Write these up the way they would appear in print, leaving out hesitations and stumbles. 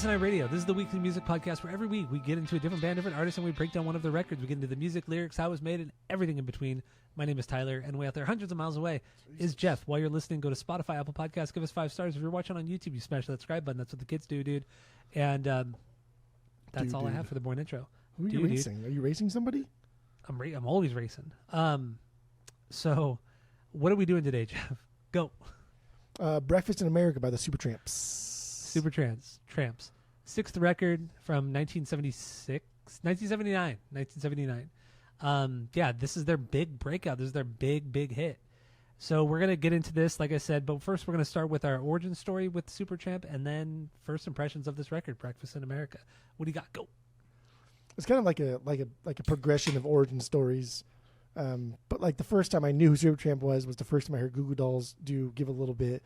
Asinine Radio. This is the weekly music podcast where every week we get into a different band, different artist, and we break down one of their records. We get into the music, lyrics, how it was made, and everything in between. My name is Tyler, and way out there, hundreds of miles away, is Jeff. While you're listening, go to Spotify, Apple Podcasts, give us 5 stars. If you're watching on YouTube, you smash that subscribe button. That's what the kids do, dude. And that's all I have for the boring intro. Who are you racing? Dude. Are you racing somebody? I'm always racing. So what are we doing today, Jeff? Go. Breakfast in America by the Supertramps. Tramps. 6th record from 1979. Yeah, this is their big breakout. This is their big hit. So we're going to get into this, like I said, but first we're going to start with our origin story with Supertramp and then first impressions of this record, Breakfast in America. What do you got? Go. It's kind of like a progression of origin stories. But like the first time I knew who Supertramp was the first time I heard Goo Goo Dolls give a little bit.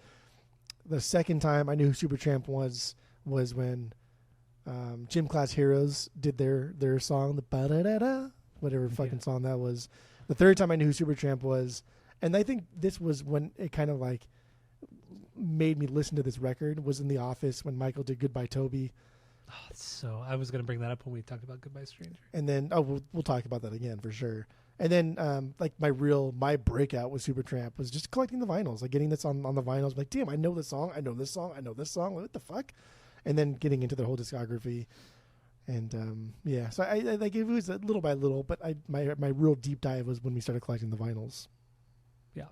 The second time I knew who Supertramp was when Gym Class Heroes did their song, the ba-da-da-da, whatever fucking song that was. The third time I knew who Supertramp was, and I think this was when it kind of like made me listen to this record, was in The Office when Michael did Goodbye Toby. Oh, so I was going to bring that up when we talked about Goodbye Stranger. And then, we'll talk about that again for sure. And then, like my breakout with Supertramp was just collecting the vinyls, like getting this on the vinyls. Like, damn, I know this song. Like, what the fuck? And then getting into their whole discography. And yeah, so I like it was a little by little, but my real deep dive was when we started collecting the vinyls. Yeah.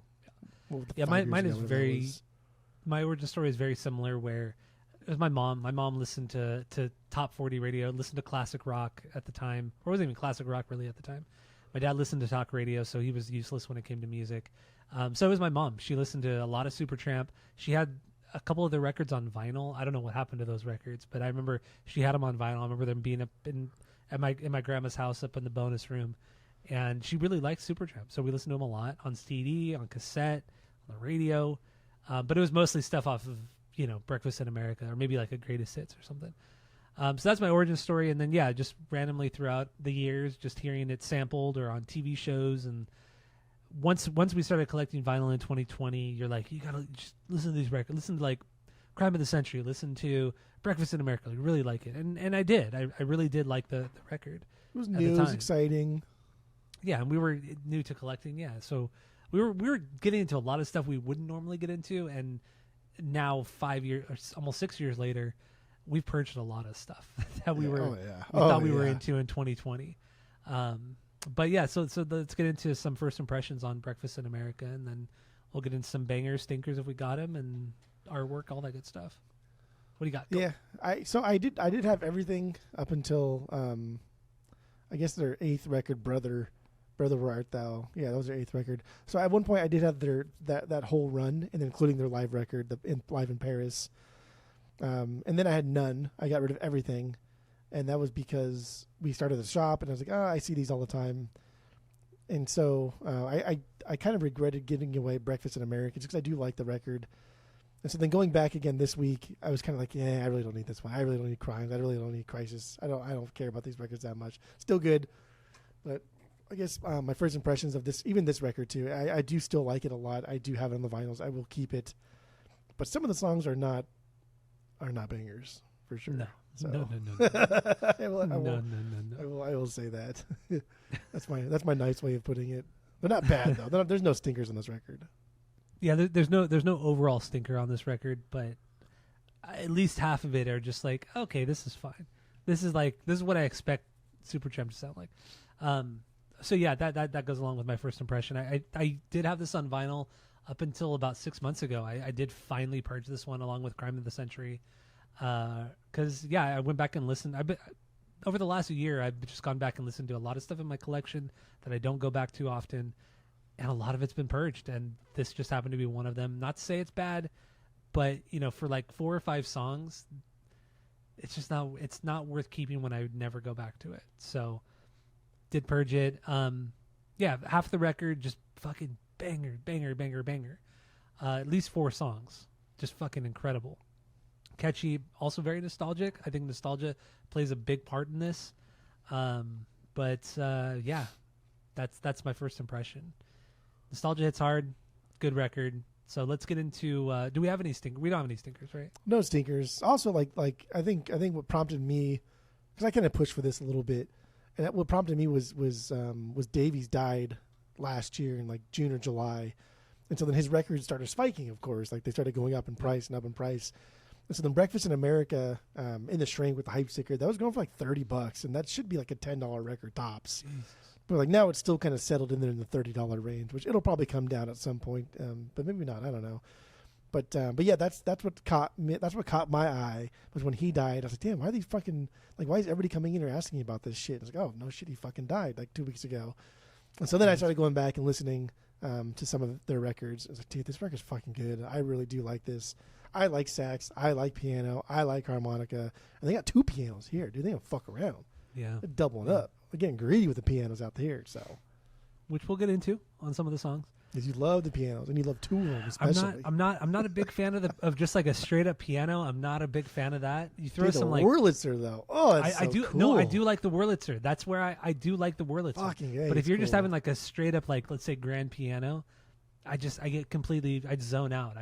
Mine is very. My origin story is very similar. Where it was my mom. My mom listened to top 40 radio, listened to classic rock at the time, or it wasn't even classic rock really at the time. My dad listened to talk radio, so he was useless when it came to music. So was my mom. She listened to a lot of Supertramp. She had a couple of their records on vinyl. I don't know what happened to those records, but I remember she had them on vinyl. I remember them being up at my grandma's house up in the bonus room, and she really liked Supertramp. So we listened to them a lot on CD, on cassette, on the radio. But it was mostly stuff off of Breakfast in America, or maybe like a Greatest Hits or something. So that's my origin story, and then just randomly throughout the years, just hearing it sampled or on TV shows. And once we started collecting vinyl in 2020, you're like, you gotta just listen to these records, listen to like Crime of the Century, listen to Breakfast in America. You really like it, and I did. I really did like the record. It was new, it was exciting. Yeah, and we were new to collecting. Yeah, so we were getting into a lot of stuff we wouldn't normally get into, and now 5 years, or almost 6 years later, we've purged a lot of stuff that we thought we were into in 2020. But yeah, so let's get into some first impressions on Breakfast in America, and then we'll get into some bangers, stinkers if we got them, and artwork, all that good stuff. What do you got? Go. Yeah, I did have everything up until I guess their 8th record, Brother Where Art Thou. Yeah, that was their 8th record. So at one point I did have that whole run, and including their live record, Live in Paris. And then I had none. I got rid of everything, and that was because we started the shop, and I was like, I see these all the time. And so I kind of regretted giving away Breakfast in America just because I do like the record. And so then going back again this week, I was kind of like, I really don't need this one. I really don't need Crimes. I really don't need Crisis. I don't care about these records that much. Still good, but I guess my first impressions of this record too, I do still like it a lot. I do have it on the vinyls. I will keep it, but some of the songs are not bangers for sure. No. So. No. I will say that. That's my nice way of putting it. They're not bad though. There's no stinkers on this record. Yeah, there's no overall stinker on this record, but at least half of it are just like, okay, this is fine. This is what I expect Supertramp to sound like. So yeah, that goes along with my first impression. I did have this on vinyl up until about 6 months ago. I did finally purge this one along with Crime of the Century. Because I went back and listened. Over the last year, I've just gone back and listened to a lot of stuff in my collection that I don't go back to often, and a lot of it's been purged. And this just happened to be one of them. Not to say it's bad, but for like 4 or 5 songs, it's not worth keeping when I would never go back to it. So did purge it. Half the record just fucking banger. At least 4 songs, just fucking incredible. Catchy, also very nostalgic. I think nostalgia plays a big part in this. That's my first impression. Nostalgia hits hard, good record, So let's get into. Do we have any stinkers? We don't have any stinkers, right? No stinkers. Also, like I think what prompted me, because I kind of pushed for this a little bit, and what prompted me was Davies died last year in like June or July, and so then his records started spiking. Of course, like they started going up in price and up in price. And so then Breakfast in America, in the shrink with the hype sticker, that was going for like $30, and that should be like a $10 record tops. Jesus. But like now it's still kind of settled in there in the $30 range, which it'll probably come down at some point, but maybe not. I don't know. But yeah, that's what caught me. That's what caught my eye was when he died. I was like, damn, why are these fucking like? Why is everybody coming in here asking about this shit? It's like, oh no shit, he fucking died like 2 weeks ago. And so then I started going back and listening to some of their records. I was like, dude, this record's fucking good. I really do like this. I like sax. I like piano. I like harmonica. And they got 2 pianos here, dude. They don't fuck around. Yeah. They're doubling up. They're getting greedy with the pianos out here. So, which we'll get into on some of the songs. Because you love the pianos and you love 2 of them especially. I'm not a big fan of just like a straight up piano. I'm not a big fan of that. You throw dude, some the like Wurlitzer though. Oh, it's I do cool. No, I do like the Wurlitzer. That's where I do like the Wurlitzer. Fucking yeah, but if you're just cool. having like a straight up like let's say grand piano, I get completely I zone out.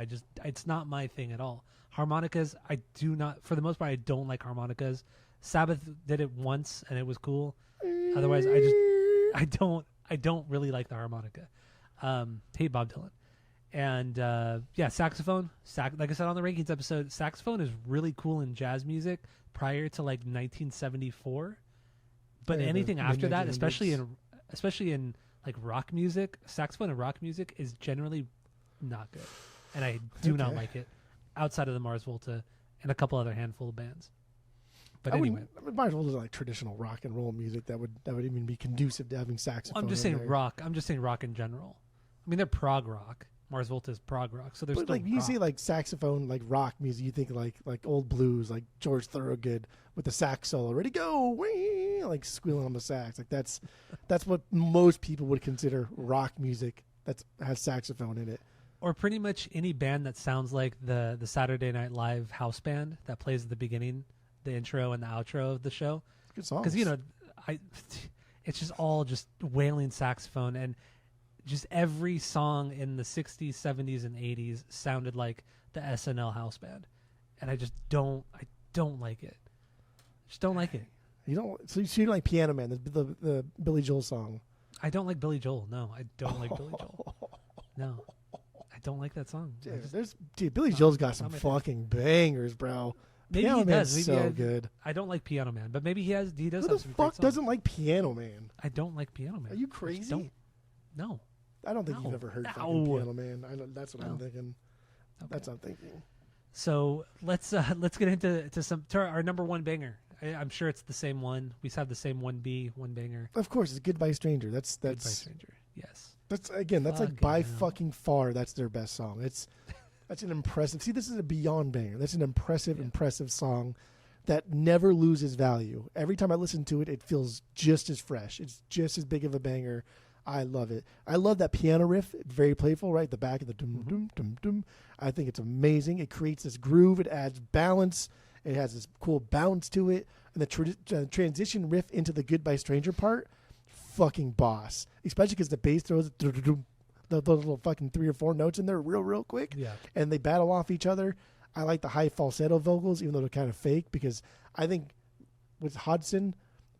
It's not my thing at all. Harmonicas, I do not, for the most part, I don't like harmonicas. Sabbath did it once and it was cool. Otherwise, I don't really like the harmonica. Hey, Bob Dylan. And yeah, saxophone. Like I said on the rankings episode, saxophone is really cool in jazz music prior to like 1974. But Yeah, anything the after that, mid-1900s. especially in like rock music, saxophone and rock music is generally not good, and I do not like it. Outside of the Mars Volta and a couple other handful of bands. But anyway, Mars Volta is like traditional rock and roll music that would even be conducive to having saxophone. I'm just in saying there. rock. I'm just saying rock in general. I mean, they're prog rock. Mars Volta is prog rock, so there's But still like you rock. see like saxophone, like rock music, you think like old blues, like George Thorogood with the sax solo, ready go, wee, like squealing on the sax. Like that's what most people would consider rock music that has saxophone in it. Or pretty much any band that sounds like the Saturday Night Live house band that plays at the beginning, the intro and the outro of the show. Good songs. Because, you know, it's just all just wailing saxophone. And just every song in the 60s, 70s, and 80s sounded like the SNL house band. And I just don't like it. Just don't like it. You don't. So you don't like Piano Man, the Billy Joel song. I don't like Billy Joel. No, I don't like Billy Joel. No. I don't like that song. Billy Joel's got not some my thing. fucking bangers, bro. Maybe Piano he Man's does. so good. I don't like Piano Man, but maybe he does Who have the some great fuck songs. doesn't like Piano Man? I don't like Piano Man. Are you I just crazy? No. I don't think No. you've ever heard No. fucking Piano Man. That's what I'm No. thinking. Okay. That's what I'm thinking. So let's get into our number one banger. I'm sure it's the same one. We have the same 1B, one banger. Of course, it's Goodbye Stranger. That's Goodbye Stranger. Yes. That's again. That's like Fucking by hell. fucking far. That's their best song. That's an impressive. See, this is a beyond banger. That's an impressive song that never loses value. Every time I listen to it, it feels just as fresh. It's just as big of a banger. I love it. I love that piano riff. It's very playful, right? The back of the dum dum dum dum. I think it's amazing. It creates this groove. It adds balance. It has this cool bounce to it. And the transition riff into the Goodbye Stranger part, fucking boss. Especially because the bass throws the little fucking 3 or 4 notes in there real quick. Yeah. And they battle off each other. I like the high falsetto vocals, even though they're kind of fake, because I think with Hodgson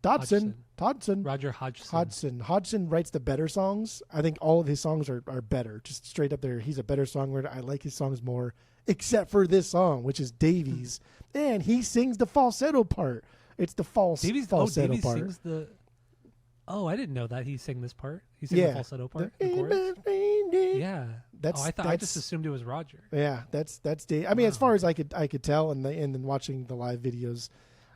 Roger Hodgson writes the better songs. I think all of his songs are better. Just straight up there, he's a better songwriter. I like his songs more, except for this song, which is Davies, and he sings the falsetto part. It's the falsetto Davies part. sings the. Oh, I didn't know that he sang this part. He sang the falsetto part. The chorus? Yeah. I just assumed it was Roger. Yeah, that's Dave. I mean, as far as I could tell, and then watching the live videos,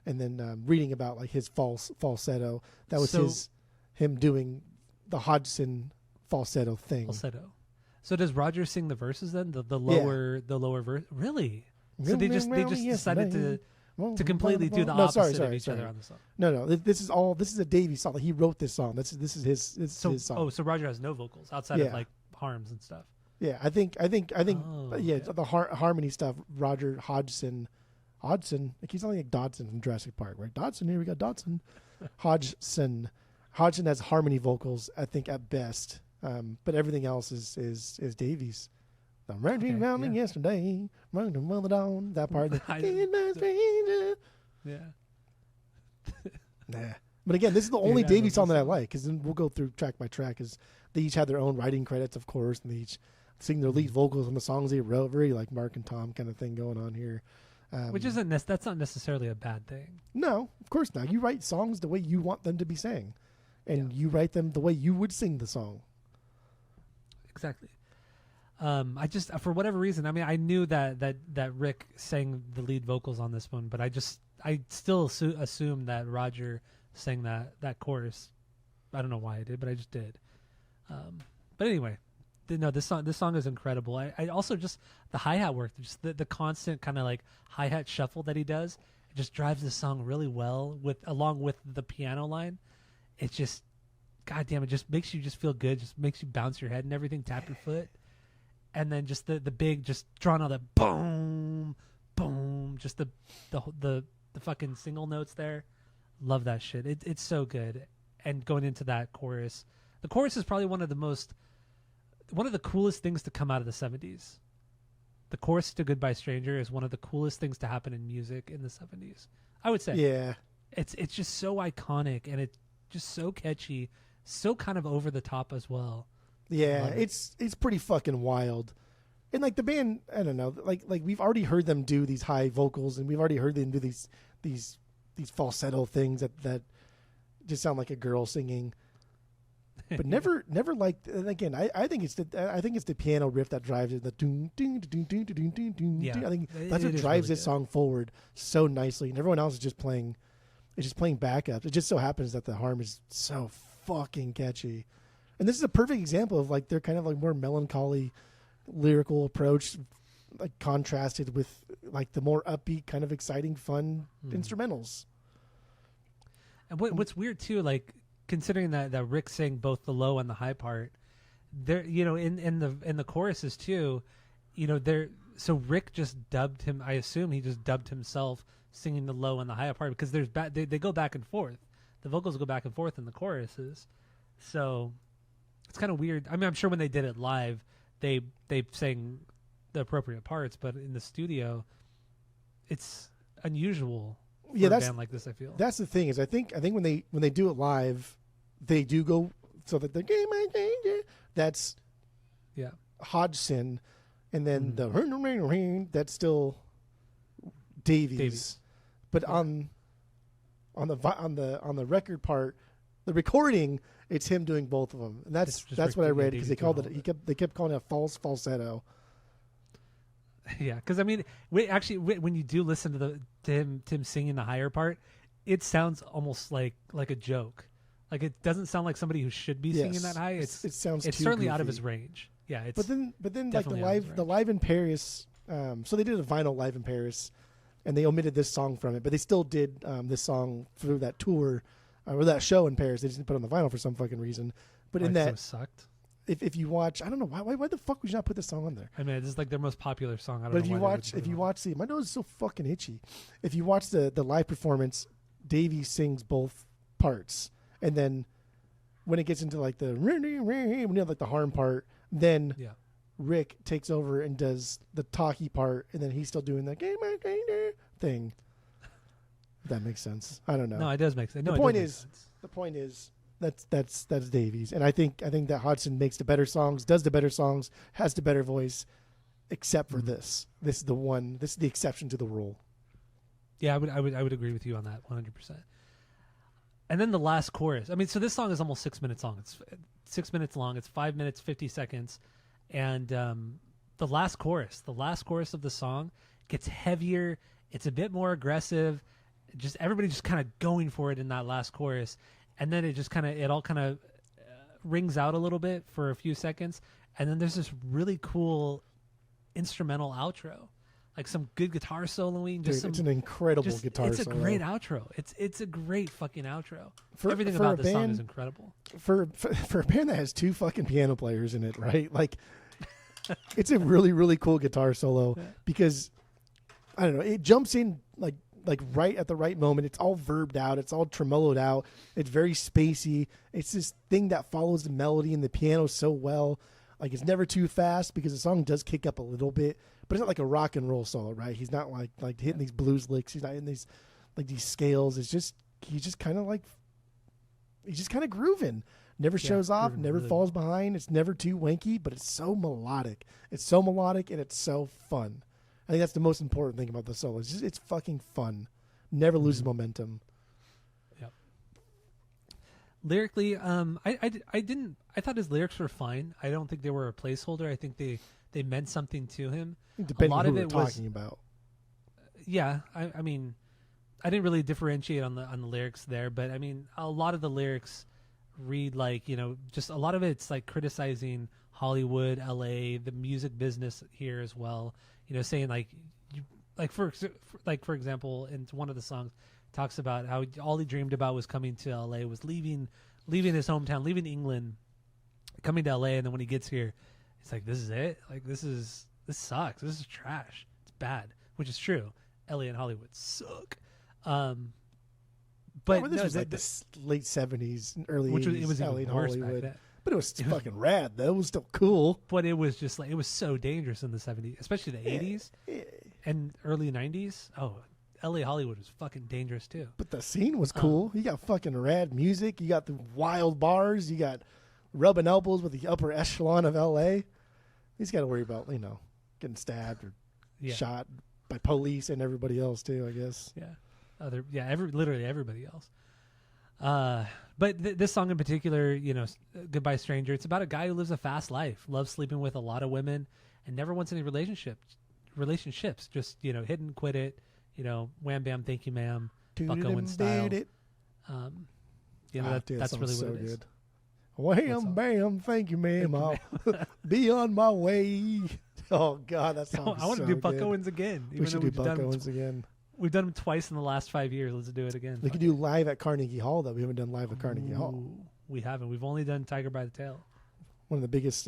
and then reading about like his falsetto, that was him doing the Hodgson falsetto thing. Falsetto. So does Roger sing the verses then? The lower verse? Really? So they just decided to completely do the opposite of each other on the song. No. This is a Davies song. Like, he wrote this song. This is his song. Oh, so Roger has no vocals outside of like harms and stuff. Yeah, I think. Oh, yeah, the harmony stuff. Roger Hodgson. Like he's like Dodson from Jurassic Park, right? Dodson. Here we got Dodson. Hodgson has harmony vocals, I think, at best. But everything else is Davies. The running round me yesterday, running from the dawn. That part. Yeah. Nah. But again, this is the only Davey song that I like, because then we'll go through track by track. Because they each had their own writing credits, of course, and they each sing their lead vocals on the songs they wrote. Very like Mark and Tom kind of thing going on here. Which isn't that's not necessarily a bad thing. No, of course not. You write songs the way you want them to be sang, and you write them the way you would sing the song. Exactly. I just, for whatever reason, I mean, I knew that Rick sang the lead vocals on this one, but I still assumed that Roger sang that chorus. I don't know why I did, but I just did. But anyway, no, this song is incredible. I also just the hi-hat work, just the constant kind of like hi-hat shuffle that he does, it just drives the song really well along with the piano line. It just, goddamn, it just makes you just feel good, just makes you bounce your head and everything, tap your foot. And then just the big, just drawn out that boom, boom, just the fucking single notes there. Love that shit. It's so good. And going into that chorus, the chorus is probably one of the coolest things to come out of the 70s. The chorus to Goodbye Stranger is one of the coolest things to happen in music in the 70s. I would say. Yeah. It's just so iconic, and it's just so catchy, so kind of over the top as well. Yeah, it's pretty fucking wild. And like the band, I don't know, like we've already heard them do these high vocals, and we've already heard them do these falsetto things that just sound like a girl singing. But never like, and again, I think it's the piano riff that drives it, the doom doom doom doom doom doom doom. Yeah, I think that's what drives really this song forward so nicely, and everyone else is just playing. It's just playing backup. It just so happens that the harm is so fucking catchy. And this is a perfect example of like their kind of like more melancholy lyrical approach, like contrasted with like the more upbeat, kind of exciting, fun instrumentals. And what's weird too, like considering that Rick sang both the low and the high part, there, you know, in the choruses too, you know, so Rick just dubbed him. I assume he just dubbed himself singing the low and the high part, because they go back and forth. The vocals go back and forth in the choruses, so. It's kind of weird. I mean, I'm sure when they did it live, they sang the appropriate parts, but in the studio, it's unusual for a band like this, I feel. That's the thing, is I think when they do it live, they do go so that the game I change. That's Hodgson, and then that's still Davies. But on the record part, the recording, it's him doing both of them, and that's what I read, because they kept calling it a false falsetto. Yeah, because I mean, when you do listen to him singing the higher part, it sounds almost like a joke. Like it doesn't sound like somebody who should be singing that high. It's certainly goofy. Out of his range. Yeah, it's but then like the live in Paris. So they did a vinyl live in Paris, and they omitted this song from it, but they still did this song through that tour. Or that show in Paris, they just didn't put it on the vinyl for some fucking reason. But in that, so sucked. If you watch, I don't know why the fuck would you not put this song on there? I mean, this is like their most popular song. But if you watch, my nose is so fucking itchy. If you watch the live performance, Davey sings both parts, and then when it gets into like the when you have like the harm part, then Rick takes over and does the talkie part, and then he's still doing the game thing. That makes sense. I don't know. No, it does make sense. The point is that's Davies, and I think that Hodgson makes the better songs, does the better songs, has the better voice, except for this. This is the one. This is the exception to the rule. Yeah, I would agree with you on that 100%. And then the last chorus. I mean, so this song is almost 6 minutes long. It's 6 minutes long. It's 5 minutes 50 seconds, and the last chorus of the song gets heavier. It's a bit more aggressive. Just everybody just kind of going for it in that last chorus, and then it all kind of rings out a little bit for a few seconds, and then there's this really cool instrumental outro, like some good guitar soloing. It's an incredible guitar solo. It's a great outro. It's a great fucking outro. Everything about this song is incredible. For a band that has two fucking piano players in it, right? Like, it's a really, really cool guitar solo because I don't know, it jumps in like right at the right moment. It's all verbed out. It's all tremoloed out. It's very spacey. It's this thing that follows the melody and the piano so well. Like it's never too fast because the song does kick up a little bit, but it's not like a rock and roll solo, right? He's not like hitting these blues licks. He's not in these like these scales. It's just he's just kind of grooving. Never shows off, never really falls behind. It's never too wanky, but it's so melodic. It's so melodic and it's so fun. I think that's the most important thing about the solo. It's fucking fun. Never loses momentum. Yep. Lyrically, I thought his lyrics were fine. I don't think they were a placeholder. I think they meant something to him. Depending on who we're talking about. Yeah, I mean, I didn't really differentiate on the lyrics there, but I mean, a lot of the lyrics read like, just a lot of it's like criticizing Hollywood, LA, the music business here as well. Saying like, for example, in one of the songs, talks about how all he dreamed about was coming to LA, was leaving his hometown, leaving England, coming to LA, and then when he gets here, it's like, this is it. Like this sucks. This is trash. It's bad, which is true. LA and Hollywood suck. But this was like the late 70s and early 80s. It was LA even and worse Hollywood. back then. But it was fucking rad, though. It was still cool. But it was just like, it was so dangerous in the 70s, especially the 80s and early 90s. Oh, LA Hollywood was fucking dangerous too. But the scene was cool. You got fucking rad music. You got the wild bars. You got rubbing elbows with the upper echelon of LA. He's got to worry about, getting stabbed or shot by police and everybody else too, I guess. Yeah. Literally everybody else. But this song in particular, Goodbye Stranger, it's about a guy who lives a fast life, loves sleeping with a lot of women, and never wants any relationships. Just, hit and quit it, wham bam, thank you ma'am, Buck Owens style. That's really what it is. Wham bam, thank you ma'am, I'll be on my way. Oh God, that song I want to do Buck Owens again. We should do Buck Owens again. We've done them twice in the last 5 years. Let's do it again. We could do live at Carnegie Hall, though. We haven't done live at Carnegie Hall. We haven't. We've only done Tiger by the Tail. One of the biggest,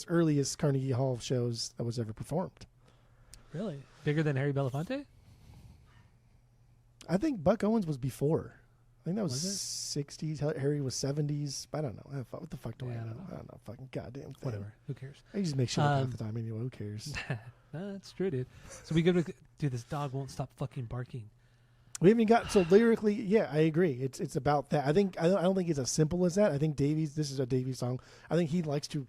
earliest Carnegie Hall shows that was ever performed. Really? Bigger than Harry Belafonte? I think Buck Owens was before. I think that was 60s. Harry was 70s. I don't know. What the fuck do I know? I don't know. Fucking goddamn thing. Whatever. Who cares? I just make shit up half the time anyway. Who cares? No, that's true, dude. So we go to... Dude, this dog won't stop fucking barking. We haven't got... So lyrically, yeah, I agree. It's about that. I don't think it's as simple as that. I think this is a Davies song. I think he likes to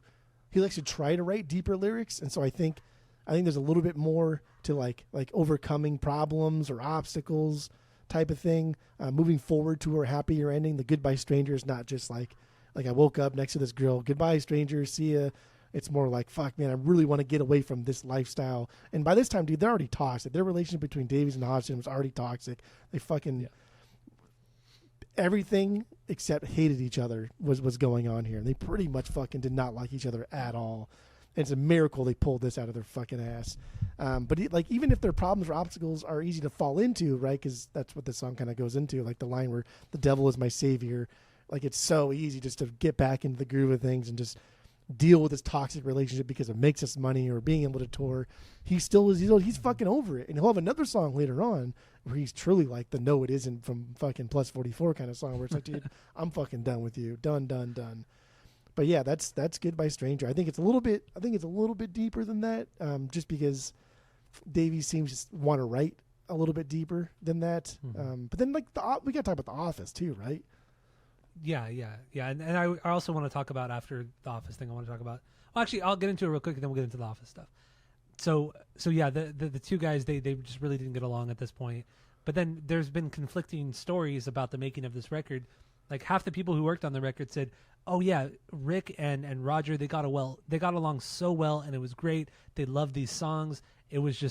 try to write deeper lyrics. And so I think there's a little bit more to like overcoming problems or obstacles type of thing, moving forward to a happier ending. The Goodbye Stranger is not just like I woke up next to this girl, goodbye stranger, see ya. It's more like, fuck man, I really want to get away from this lifestyle. And by this time, dude, they're already toxic. Their relationship between Davies and Hodgson was already toxic. They fucking everything except hated each other was going on here. And they pretty much fucking did not like each other at all. And it's a miracle they pulled this out of their fucking ass. But even if their problems or obstacles are easy to fall into, right? Because that's what this song kind of goes into, like the line where the devil is my savior. Like it's so easy just to get back into the groove of things and just deal with this toxic relationship because it makes us money or being able to tour. He's fucking over it. And he'll have another song later on where he's truly like the No It Isn't from fucking Plus 44 kind of song where it's like, dude, I'm fucking done with you. Done. But yeah, that's Goodbye Stranger. I think it's a little bit deeper than that, just because Davies seems to want to write a little bit deeper than that. Mm-hmm. But then we got to talk about The Office too, right? Yeah. And I also want to talk about, after the Office thing, I want to talk about... Well, actually, I'll get into it real quick, and then we'll get into the Office stuff. So yeah, the two guys, they just really didn't get along at this point. But then there's been conflicting stories about the making of this record. Like, half the people who worked on the record said, oh yeah, Rick and Roger, they got along so well, and it was great. They loved these songs. It was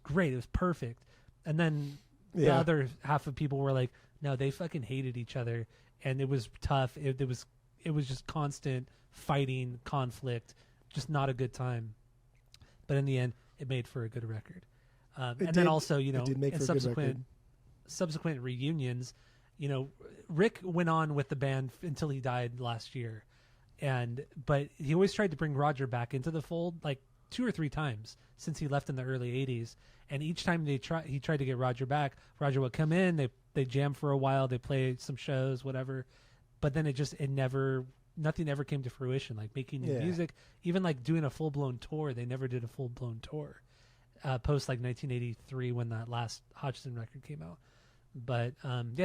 great. It was perfect. And then the other half of people were like, no, they fucking hated each other. And it was tough. It was just constant fighting, conflict, just not a good time. But in the end, it made for a good record. Then also, in subsequent reunions, Rick went on with the band until he died last year, but he always tried to bring Roger back into the fold, like 2 or 3 times since he left in the early 80s. And each time he tried to get Roger back, Roger would come in, they jam for a while, they play some shows, whatever. But then it never nothing ever came to fruition. Like making new music, even like doing a full blown tour. They never did a full blown tour post like 1983 when that last Hodgson record came out. But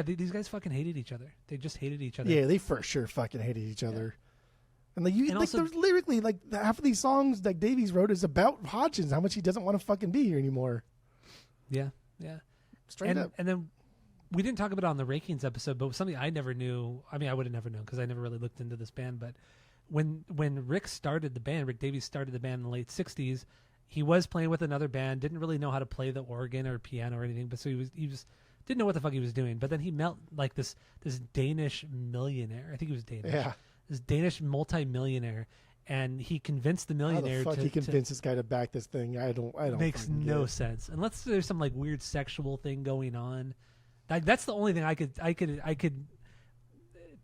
these guys fucking hated each other. They just hated each other. Yeah, they for sure fucking hated each other. And like also, there's lyrically like half of these songs that Davies wrote is about Hodgins, how much he doesn't want to fucking be here anymore. Yeah. Straight up. And then we didn't talk about it on the Rakings episode, but something I never knew. I mean, I would have never known because I never really looked into this band. But when Rick started the band, Rick Davies started the band in the late '60s. He was playing with another band, didn't really know how to play the organ or piano or anything, but so he was didn't know what the fuck he was doing. But then he met like this Danish millionaire. I think he was Danish. Yeah. This Danish multi-millionaire, and he convinced the millionaire. How the fuck he convinced this guy to back this thing? I don't. Makes no sense unless there's some like weird sexual thing going on. Like that's the only thing I could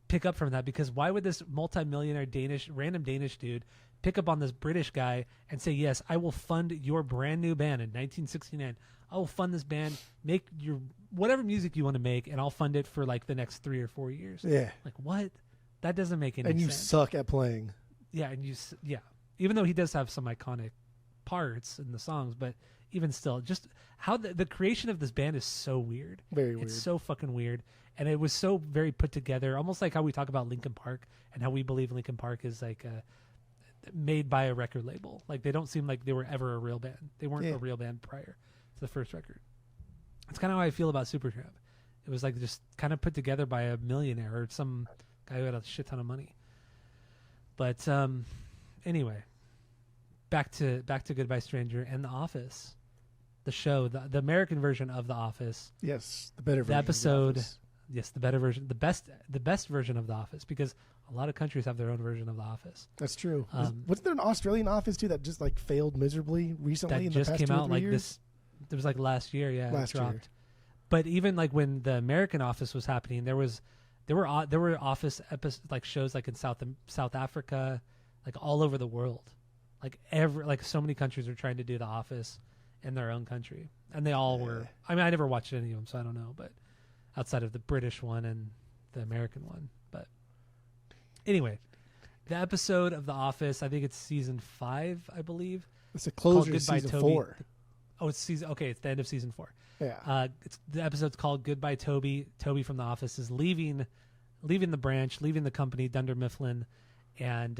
pick up from that, because why would this multi-millionaire random Danish dude pick up on this British guy and say, yes, I will fund your brand new band in 1969. I will fund this band, make your whatever music you want to make, and I'll fund it for like the next 3 or 4 years. Yeah. Like what? That doesn't make any sense. And you suck at playing. Yeah, even though he does have some iconic parts in the songs, but even still, just how the creation of this band is so weird. Very weird. It's so fucking weird. And it was so very put together, almost like how we talk about Linkin Park and how we believe Linkin Park is like made by a record label. Like they don't seem like they were ever a real band. They weren't a real band prior to the first record. It's kind of how I feel about Supertramp. It was like just kind of put together by a millionaire or some guy who had a shit ton of money. But anyway, back to Goodbye Stranger and The Office, the show, the American version of The Office. Yes, the better version. The episode. Of The Office. Yes, the better version, the best version of The Office, because a lot of countries have their own version of The Office. That's true. Wasn't there an Australian Office too that just like failed miserably recently? That in just the past came 2 or out 3 like years? this. It was like last year, yeah. Last it dropped. year. But even like when the American Office was happening, there were Office like shows like in South Africa, like all over the world, like so many countries were trying to do The Office in their own country, and they all were. I mean, I never watched any of them, so I don't know, but outside of the British one and the American one. But anyway, the episode of The Office, I think it's season 5, I believe. It's a closure of season Toby. 4. Oh, it's season. Okay, it's the end of season 4. Yeah. The episode's called Goodbye Toby. Toby from The Office is leaving the branch, leaving the company, Dunder Mifflin, and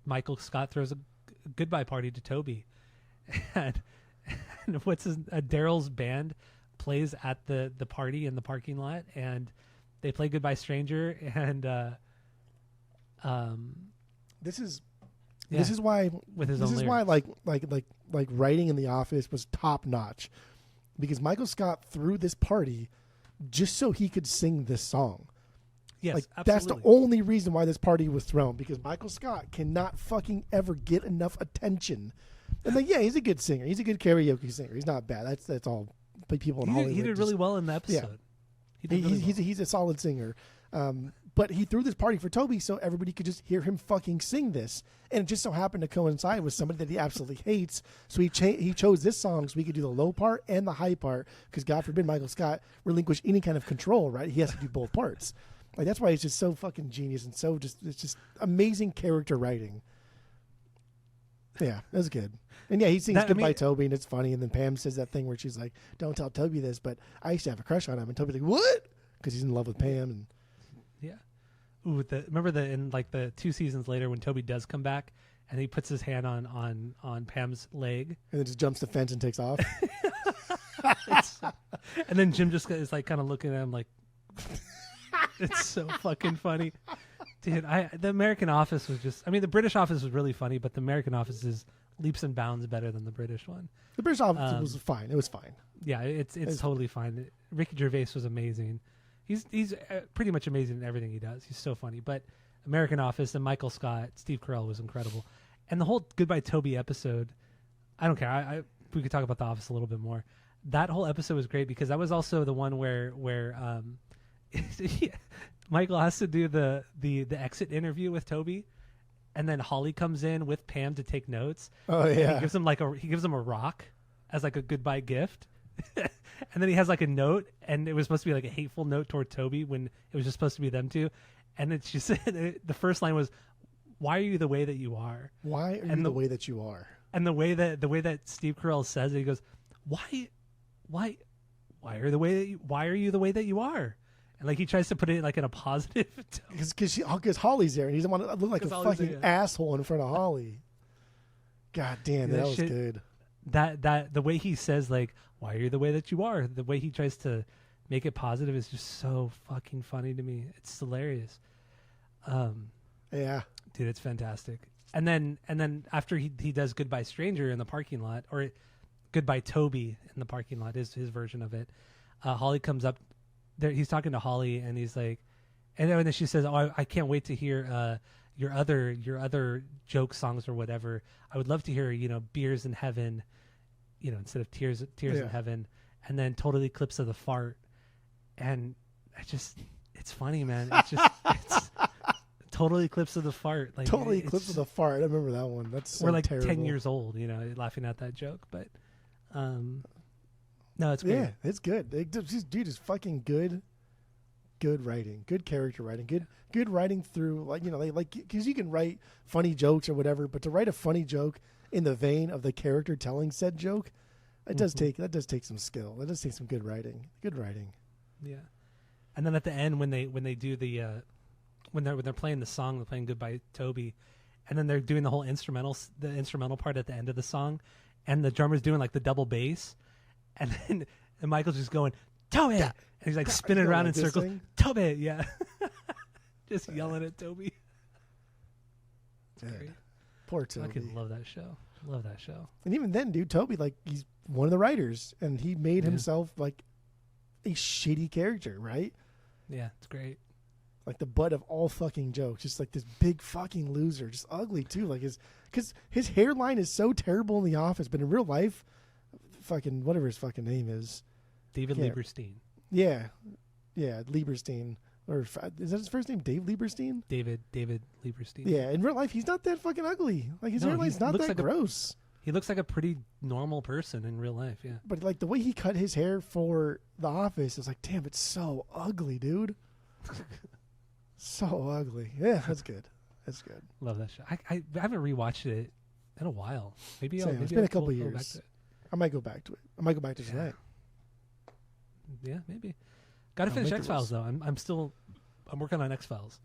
Michael Scott throws a goodbye party to Toby, and Daryl's band plays at the party in the parking lot, and they play Goodbye Stranger, and this is why like writing in The Office was top notch, because Michael Scott threw this party just so he could sing this song. Yes, like absolutely. That's the only reason why this party was thrown, because Michael Scott cannot fucking ever get enough attention. And like, yeah, he's a good singer. He's a good karaoke singer. He's not bad. That's all. But people in Hollywood. He did really well in the episode. Yeah. He's a solid singer. But he threw this party for Toby so everybody could just hear him fucking sing this. And it just so happened to coincide with somebody that he absolutely hates. So he chose this song so he could do the low part and the high part, because God forbid Michael Scott relinquish any kind of control, right? He has to do both parts. Like that's why he's just so fucking genius and so it's just amazing character writing. Yeah, that was good. And yeah, he sings Goodbye Toby, and it's funny. And then Pam says that thing where she's like, "Don't tell Toby this, but I used to have a crush on him." And Toby's like, "What?" Because he's in love with Pam. And yeah. Ooh, remember in like the 2 seasons later when Toby does come back and he puts his hand on Pam's leg and then just jumps the fence and takes off. And then Jim just is like kind of looking at him like, it's so fucking funny. Dude, the American Office was just, I mean, the British Office was really funny, but the American Office is leaps and bounds better than the British one. The British Office was fine. It was fine. Yeah, it's totally fine. Ricky Gervais was amazing. He's pretty much amazing in everything he does. He's so funny. But American Office and Michael Scott, Steve Carell was incredible. And the whole Goodbye Toby episode, I don't care. We could talk about The Office a little bit more. That whole episode was great because that was also the one where Michael has to do the exit interview with Toby, and then Holly comes in with Pam to take notes. Oh yeah, he gives him a rock as like a goodbye gift, and then he has like a note, and it was supposed to be like a hateful note toward Toby when it was just supposed to be them two, And then she said the first line was, "Why are you the way that you are?" Why are you the way that you are? And the way that Steve Carell says it, he goes, why are you the way that you are? And like he tries to put it like in a positive tone. Because Holly's there and he doesn't want to look like a fucking asshole in front of Holly. God damn, that was good. That the way he says like, why are you the way that you are? The way he tries to make it positive is just so fucking funny to me. It's hilarious. Yeah, dude, it's fantastic. And then after he does Goodbye Stranger in the parking lot, or Goodbye Toby in the parking lot is his version of it. Holly comes up there. He's talking to Holly and he's like, and then she says, "Oh, I can't wait to hear your other joke songs or whatever. I would love to hear, Beers in Heaven, instead of Tears in Heaven." And then Total Eclipse of the Fart. And it's funny, man. It's Total Eclipse of the Fart. Like, Totally Eclipse of the Fart. I remember that one. That's so we're like terrible. 10 years old, laughing at that joke. But no, it's great. Yeah, it's good. Dude is fucking good. Good writing, good character writing, good writing through because you can write funny jokes or whatever, but to write a funny joke in the vein of the character telling said joke, that does take some skill. That does take some good writing. Good writing. Yeah, and then at the end when they do the when they're playing the song, they're playing Goodbye Toby, and then they're doing the whole instrumental part at the end of the song, and the drummer's doing like the double bass, and then Michael's just going, Toby, and he's like spinning around in circles. Toby, yeah, just yelling at Toby. It's great. Poor Toby. I fucking love that show. Love that show. And even then, dude, Toby, like, he's one of the writers, and he made himself like a shitty character, right? Yeah, it's great. Like the butt of all fucking jokes, just like this big fucking loser, just ugly too. Like because his hairline is so terrible in the office, but in real life, fucking whatever his fucking name is, David Lieberstein. Yeah, Lieberstein, or is that his first name? Dave Lieberstein. David Lieberstein. Yeah, in real life, he's not that fucking ugly. Like his hairline's not that gross. He looks like a pretty normal person in real life. Yeah, but like the way he cut his hair for The Office is like, damn, it's so ugly, dude. So ugly. Yeah, that's good. That's good. Love that show. I haven't rewatched it in a while. Maybe it's been a couple years. I might go back to it. I might go back to it tonight. Yeah, maybe. Got to finish X-Files though. I'm working on X-Files.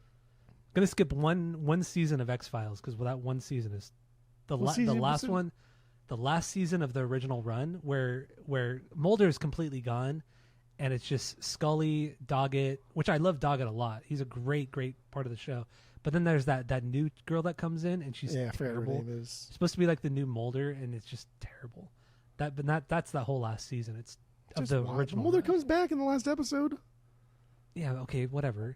Gonna skip one season of X-Files because that one season is the last one. The last season of the original run where Mulder is completely gone. And it's just Scully, Doggett, which I love Doggett a lot. He's a great part of the show. But then there's that new girl that comes in, and she's terrible. Her name is. Supposed to be like the new Mulder, and it's just terrible. That's the whole last season. It's of the original. Mulder comes back in the last episode. Yeah. Okay. Whatever.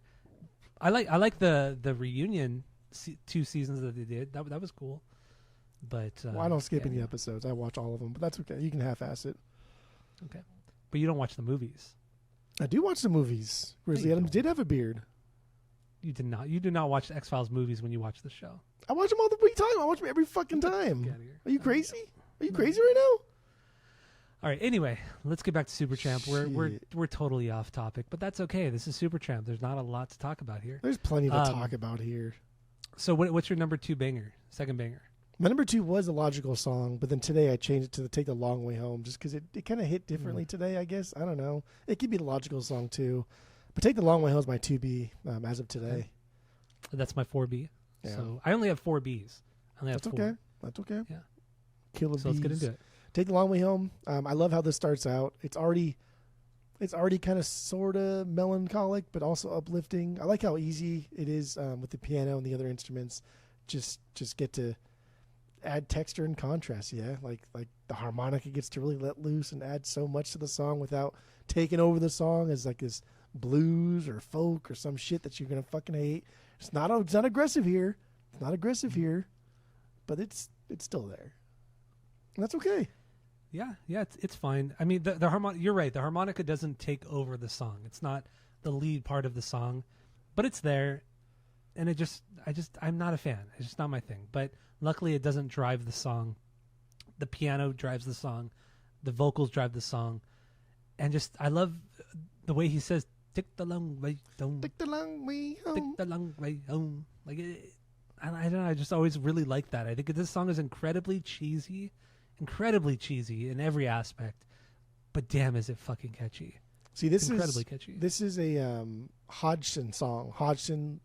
I like the reunion 2 seasons that they did. That was cool. But I don't skip any episodes. I watch all of them, but that's okay. You can half-ass it. Okay. But you don't watch the movies. I do watch the movies. Grizzly Adams did have a beard. You did not. You do not watch the X-Files movies when you watch the show. I watch them all the time. I watch them every fucking time. Are you crazy? Are you crazy right now? All right. Anyway, let's get back to Supertramp. We're totally off topic, but that's okay. This is Supertramp. There's not a lot to talk about here. There's plenty to talk about here. So what's your number 2 banger? Second banger? My number 2 was a Logical Song, but then today I changed it to Take the Long Way Home just because it kind of hit differently today, I guess. I don't know. It could be the Logical Song too. But Take the Long Way Home is my 2B as of today. Okay. That's my 4B. Yeah. So I only have 4 Bs. I only have 4. Okay. That's okay. Yeah. Kill so let's get into it. Take the Long Way Home. I love how this starts out. It's already kind of sort of melancholic, but also uplifting. I like how easy it is with the piano and the other instruments. Just get to add texture and contrast, like the harmonica gets to really let loose and add so much to the song without taking over the song as like this blues or folk or some shit that you're gonna fucking hate. It's not aggressive here. It's not aggressive here, but it's still there, and that's okay. Yeah, it's fine. I mean, the harmonic. You're right. The harmonica doesn't take over the song. It's not the lead part of the song, but it's there, and I'm not a fan. It's just not my thing, but. Luckily, it doesn't drive the song. The piano drives the song. The vocals drive the song. And I love the way he says, take the long way home. Take the long way home. Take the long way home. Like, I don't know. I just always really like that. I think this song is incredibly cheesy in every aspect. But damn, is it fucking catchy. See, this is incredibly catchy. This is a Hodgson song. Hodgson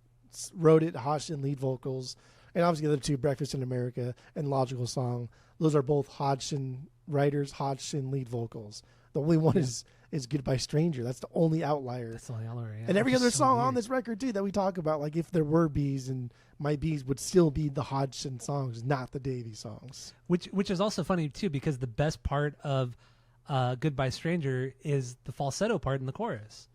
wrote it. Hodgson lead vocals. And obviously the other two, Breakfast in America and Logical Song, those are both Hodgson writers, Hodgson lead vocals. The only one is Goodbye Stranger. That's the only outlier. That's the only outlier, yeah. And every other song weird on this record, too, that we talk about, like if there were Bees and My Bees would still be the Hodgson songs, not the Davey songs. Which is also funny, too, because the best part of Goodbye Stranger is the falsetto part in the chorus,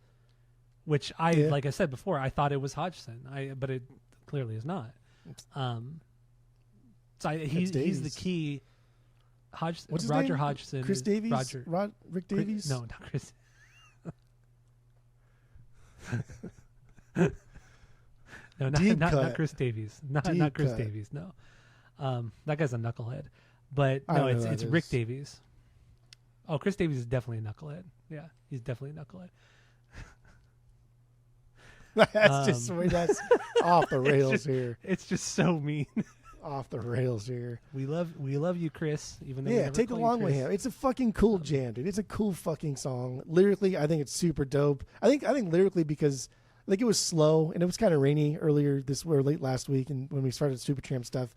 which like I said before, I thought it was Hodgson, but it clearly is not. He's the key. What's his Roger name? Hodgson. Chris Davies? Rick Davies? No, not Chris. No, not Chris Davies. Not Chris Davies. No, that guy's a knucklehead. But no, it's Rick Davies. Oh, Chris Davies is definitely a knucklehead. Yeah, he's definitely a knucklehead. That's off the rails here. It's just so mean. Off the rails here. We love you, Chris. Even though Take the long way home. It's a fucking cool jam, dude. It's a cool fucking song. Lyrically, I think it's super dope. I think lyrically because like it was slow and it was kind of rainy earlier late last week, and when we started Supertramp stuff.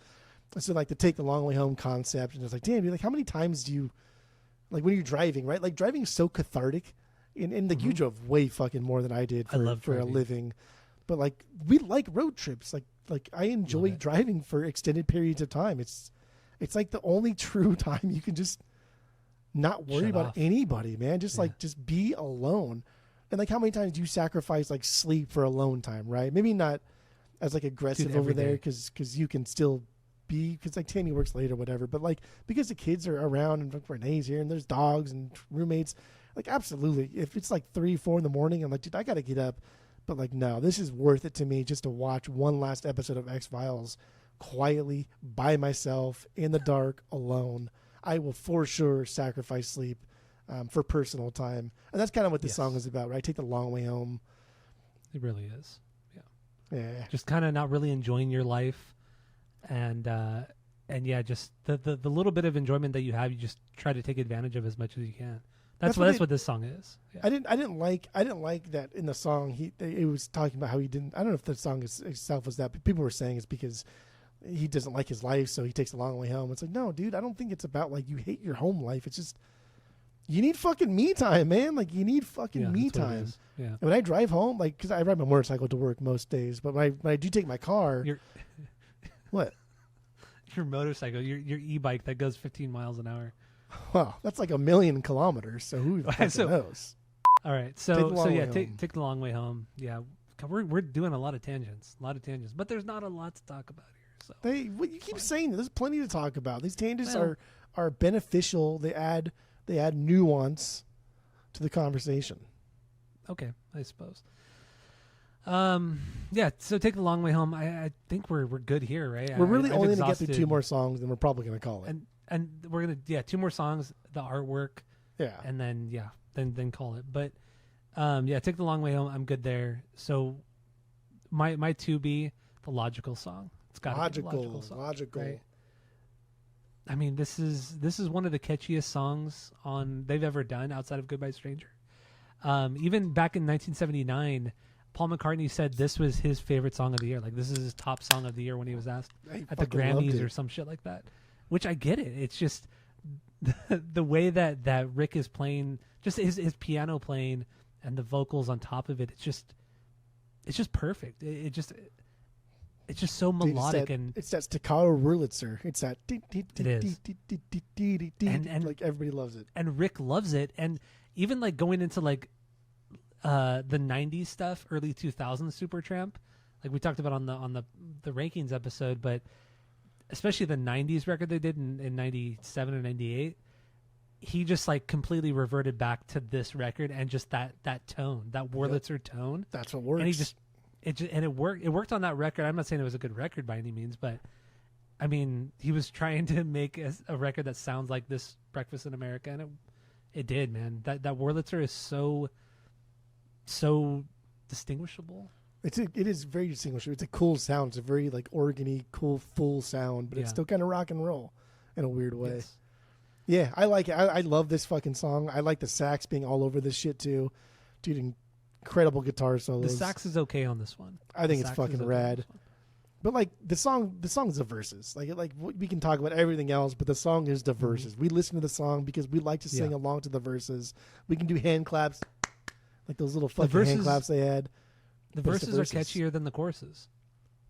So like the Take the Long Way Home concept, and it's like, damn, dude, like how many times do you like when you're driving, right? Like driving is so cathartic. And like you drove way fucking more than I did for a living. But like we like road trips. Like I enjoy driving for extended periods of time. It's like the only true time you can just not worry about anybody, man. Just be alone. And like how many times do you sacrifice like sleep for alone time, right? Maybe not as like aggressive over there because you can still be, because like Tammy works late or whatever, but like because the kids are around and Renee's here and there's dogs and roommates, like absolutely. If it's like 3-4 in the morning, I'm like, dude, I gotta get up. But like, no, this is worth it to me just to watch one last episode of X-Files quietly by myself in the dark alone. I will for sure sacrifice sleep for personal time. And that's kind of what this song is about, right? Take the long way home. It really is. Yeah. Just kind of not really enjoying your life. And yeah, just the little bit of enjoyment that you have, you just try to take advantage of as much as you can. That's what this song is. Yeah. I didn't like that in the song. It was talking about how he didn't. I don't know if the song itself was that, but people were saying it's because he doesn't like his life, so he takes a long way home. It's like, no, dude, I don't think it's about like you hate your home life. It's just you need fucking me time, man. Like you need fucking me time. Yeah. And when I drive home, like because I ride my motorcycle to work most days, but when I do take my car, what? Your motorcycle, your e-bike that goes 15 miles an hour. Well, that's like 1,000,000 kilometers. So who fucking knows? All right. So take the long way home. Yeah, we're doing a lot of tangents, but there's not a lot to talk about here. So you keep saying there's plenty to talk about. These tangents are beneficial. They add nuance to the conversation. Okay, I suppose. Yeah. So take the long way home. I think we're good here, right? We're really only going to get through 2 more songs, then we're probably going to call it. And we're gonna 2 more songs, the artwork, and then then call it. But take the long way home. I'm good there. So my 2B, the Logical Song. It's got to be the Logical song. Logical. Right? I mean, this is one of the catchiest songs they've ever done outside of Goodbye Stranger. Even back in 1979, Paul McCartney said this was his favorite song of the year. Like this is his top song of the year when he was asked at the Grammys or some shit like that. Which I get it. It's just the way that Rick is playing, just his piano playing and the vocals on top of it. It's just perfect. It's just so melodic, and it's that staccato Wurlitzer. It's that it is, and like everybody loves it, and Rick loves it, and even like going into like the 90s stuff, early 2000s Supertramp, like we talked about on the rankings episode, but especially the 90s record they did in 97 or 98, he just like completely reverted back to this record and just that tone, that Wurlitzer tone. That's what works. And it worked. It worked on that record. I'm not saying it was a good record by any means, but I mean, he was trying to make a record that sounds like this Breakfast in America, and it did, man. That Wurlitzer is so so distinguishable. It is very distinguishable. It's a cool sound. It's a very like organy, cool, full sound, but it's still kind of rock and roll in a weird way. Yes. Yeah, I like it. I love this fucking song. I like the sax being all over this shit too. Dude, incredible guitar solos. The sax is okay on this one. I think it's fucking rad. But like the song is the verses. Like we can talk about everything else, but the song is the verses. We listen to the song because we like to sing along to the verses. We can do hand claps, like those little fucking hand claps they had. The verses are catchier than the choruses.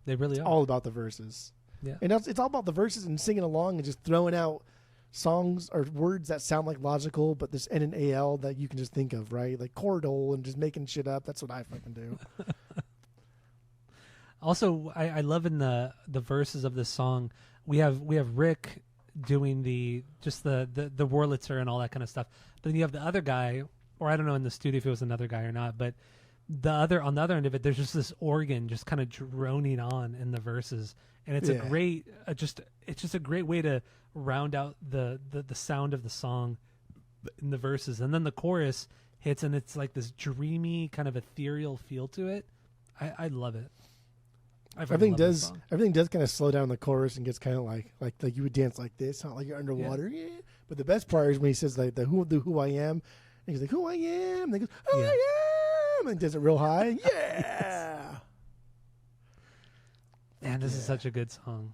They really are. All about the verses. Yeah, and it's all about the verses and singing along and just throwing out songs or words that sound like logical, but there's N and AL that you can just think of, right? Like chordal and just making shit up. That's what I fucking do. Also, I love in the verses of this song, we have Rick doing the Wurlitzer and all that kind of stuff. But then you have the other guy, or I don't know in the studio if it was another guy or not, but on the other end of it, there's just this organ just kind of droning on in the verses, and it's a great it's just a great way to round out the sound of the song in the verses, and then the chorus hits, and it's like this dreamy kind of ethereal feel to it. I love it. Everything does kind of slow down the chorus and gets kind of like you would dance like this, not like you're underwater. Yeah. But the best part is when he says like the who I am, and he's like who I am, and he goes who I am, and does it real high. Yeah. Man, this is such a good song.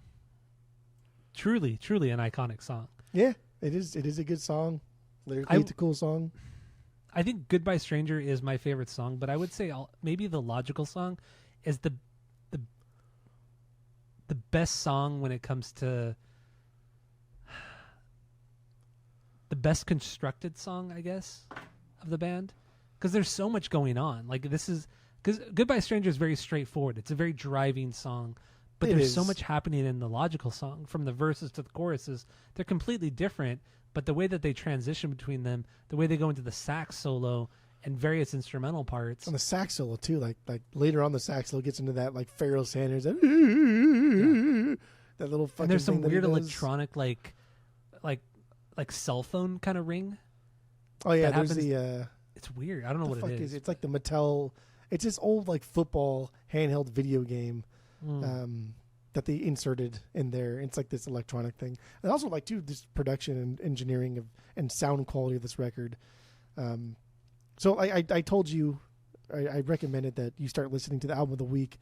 Truly an iconic song. Yeah, it is. It is a good song. Lyrically, it's a cool song. I think "Goodbye Stranger" is my favorite song, but I would say maybe the Logical Song is the best song when it comes to the best constructed song, I guess, of the band, because there's so much going on. Like this is because "Goodbye Stranger" is very straightforward. It's a very driving song, but there's so much happening in the Logical Song, from the verses to the choruses. They're completely different, but the way that they transition between them, the way they go into the sax solo and various instrumental parts. On the sax solo too, like later on the sax solo gets into that like Pharoah Sanders, that little fucking. And there's some thing weird electronic like cell phone kind of ring. Oh yeah, there's the. It's weird. I don't know what it is. It's like the Mattel. It's this old like football handheld video game that they inserted in there. It's like this electronic thing, and also like too this production and engineering and sound quality of this record. So I told you, I recommended that you start listening to the album of the week,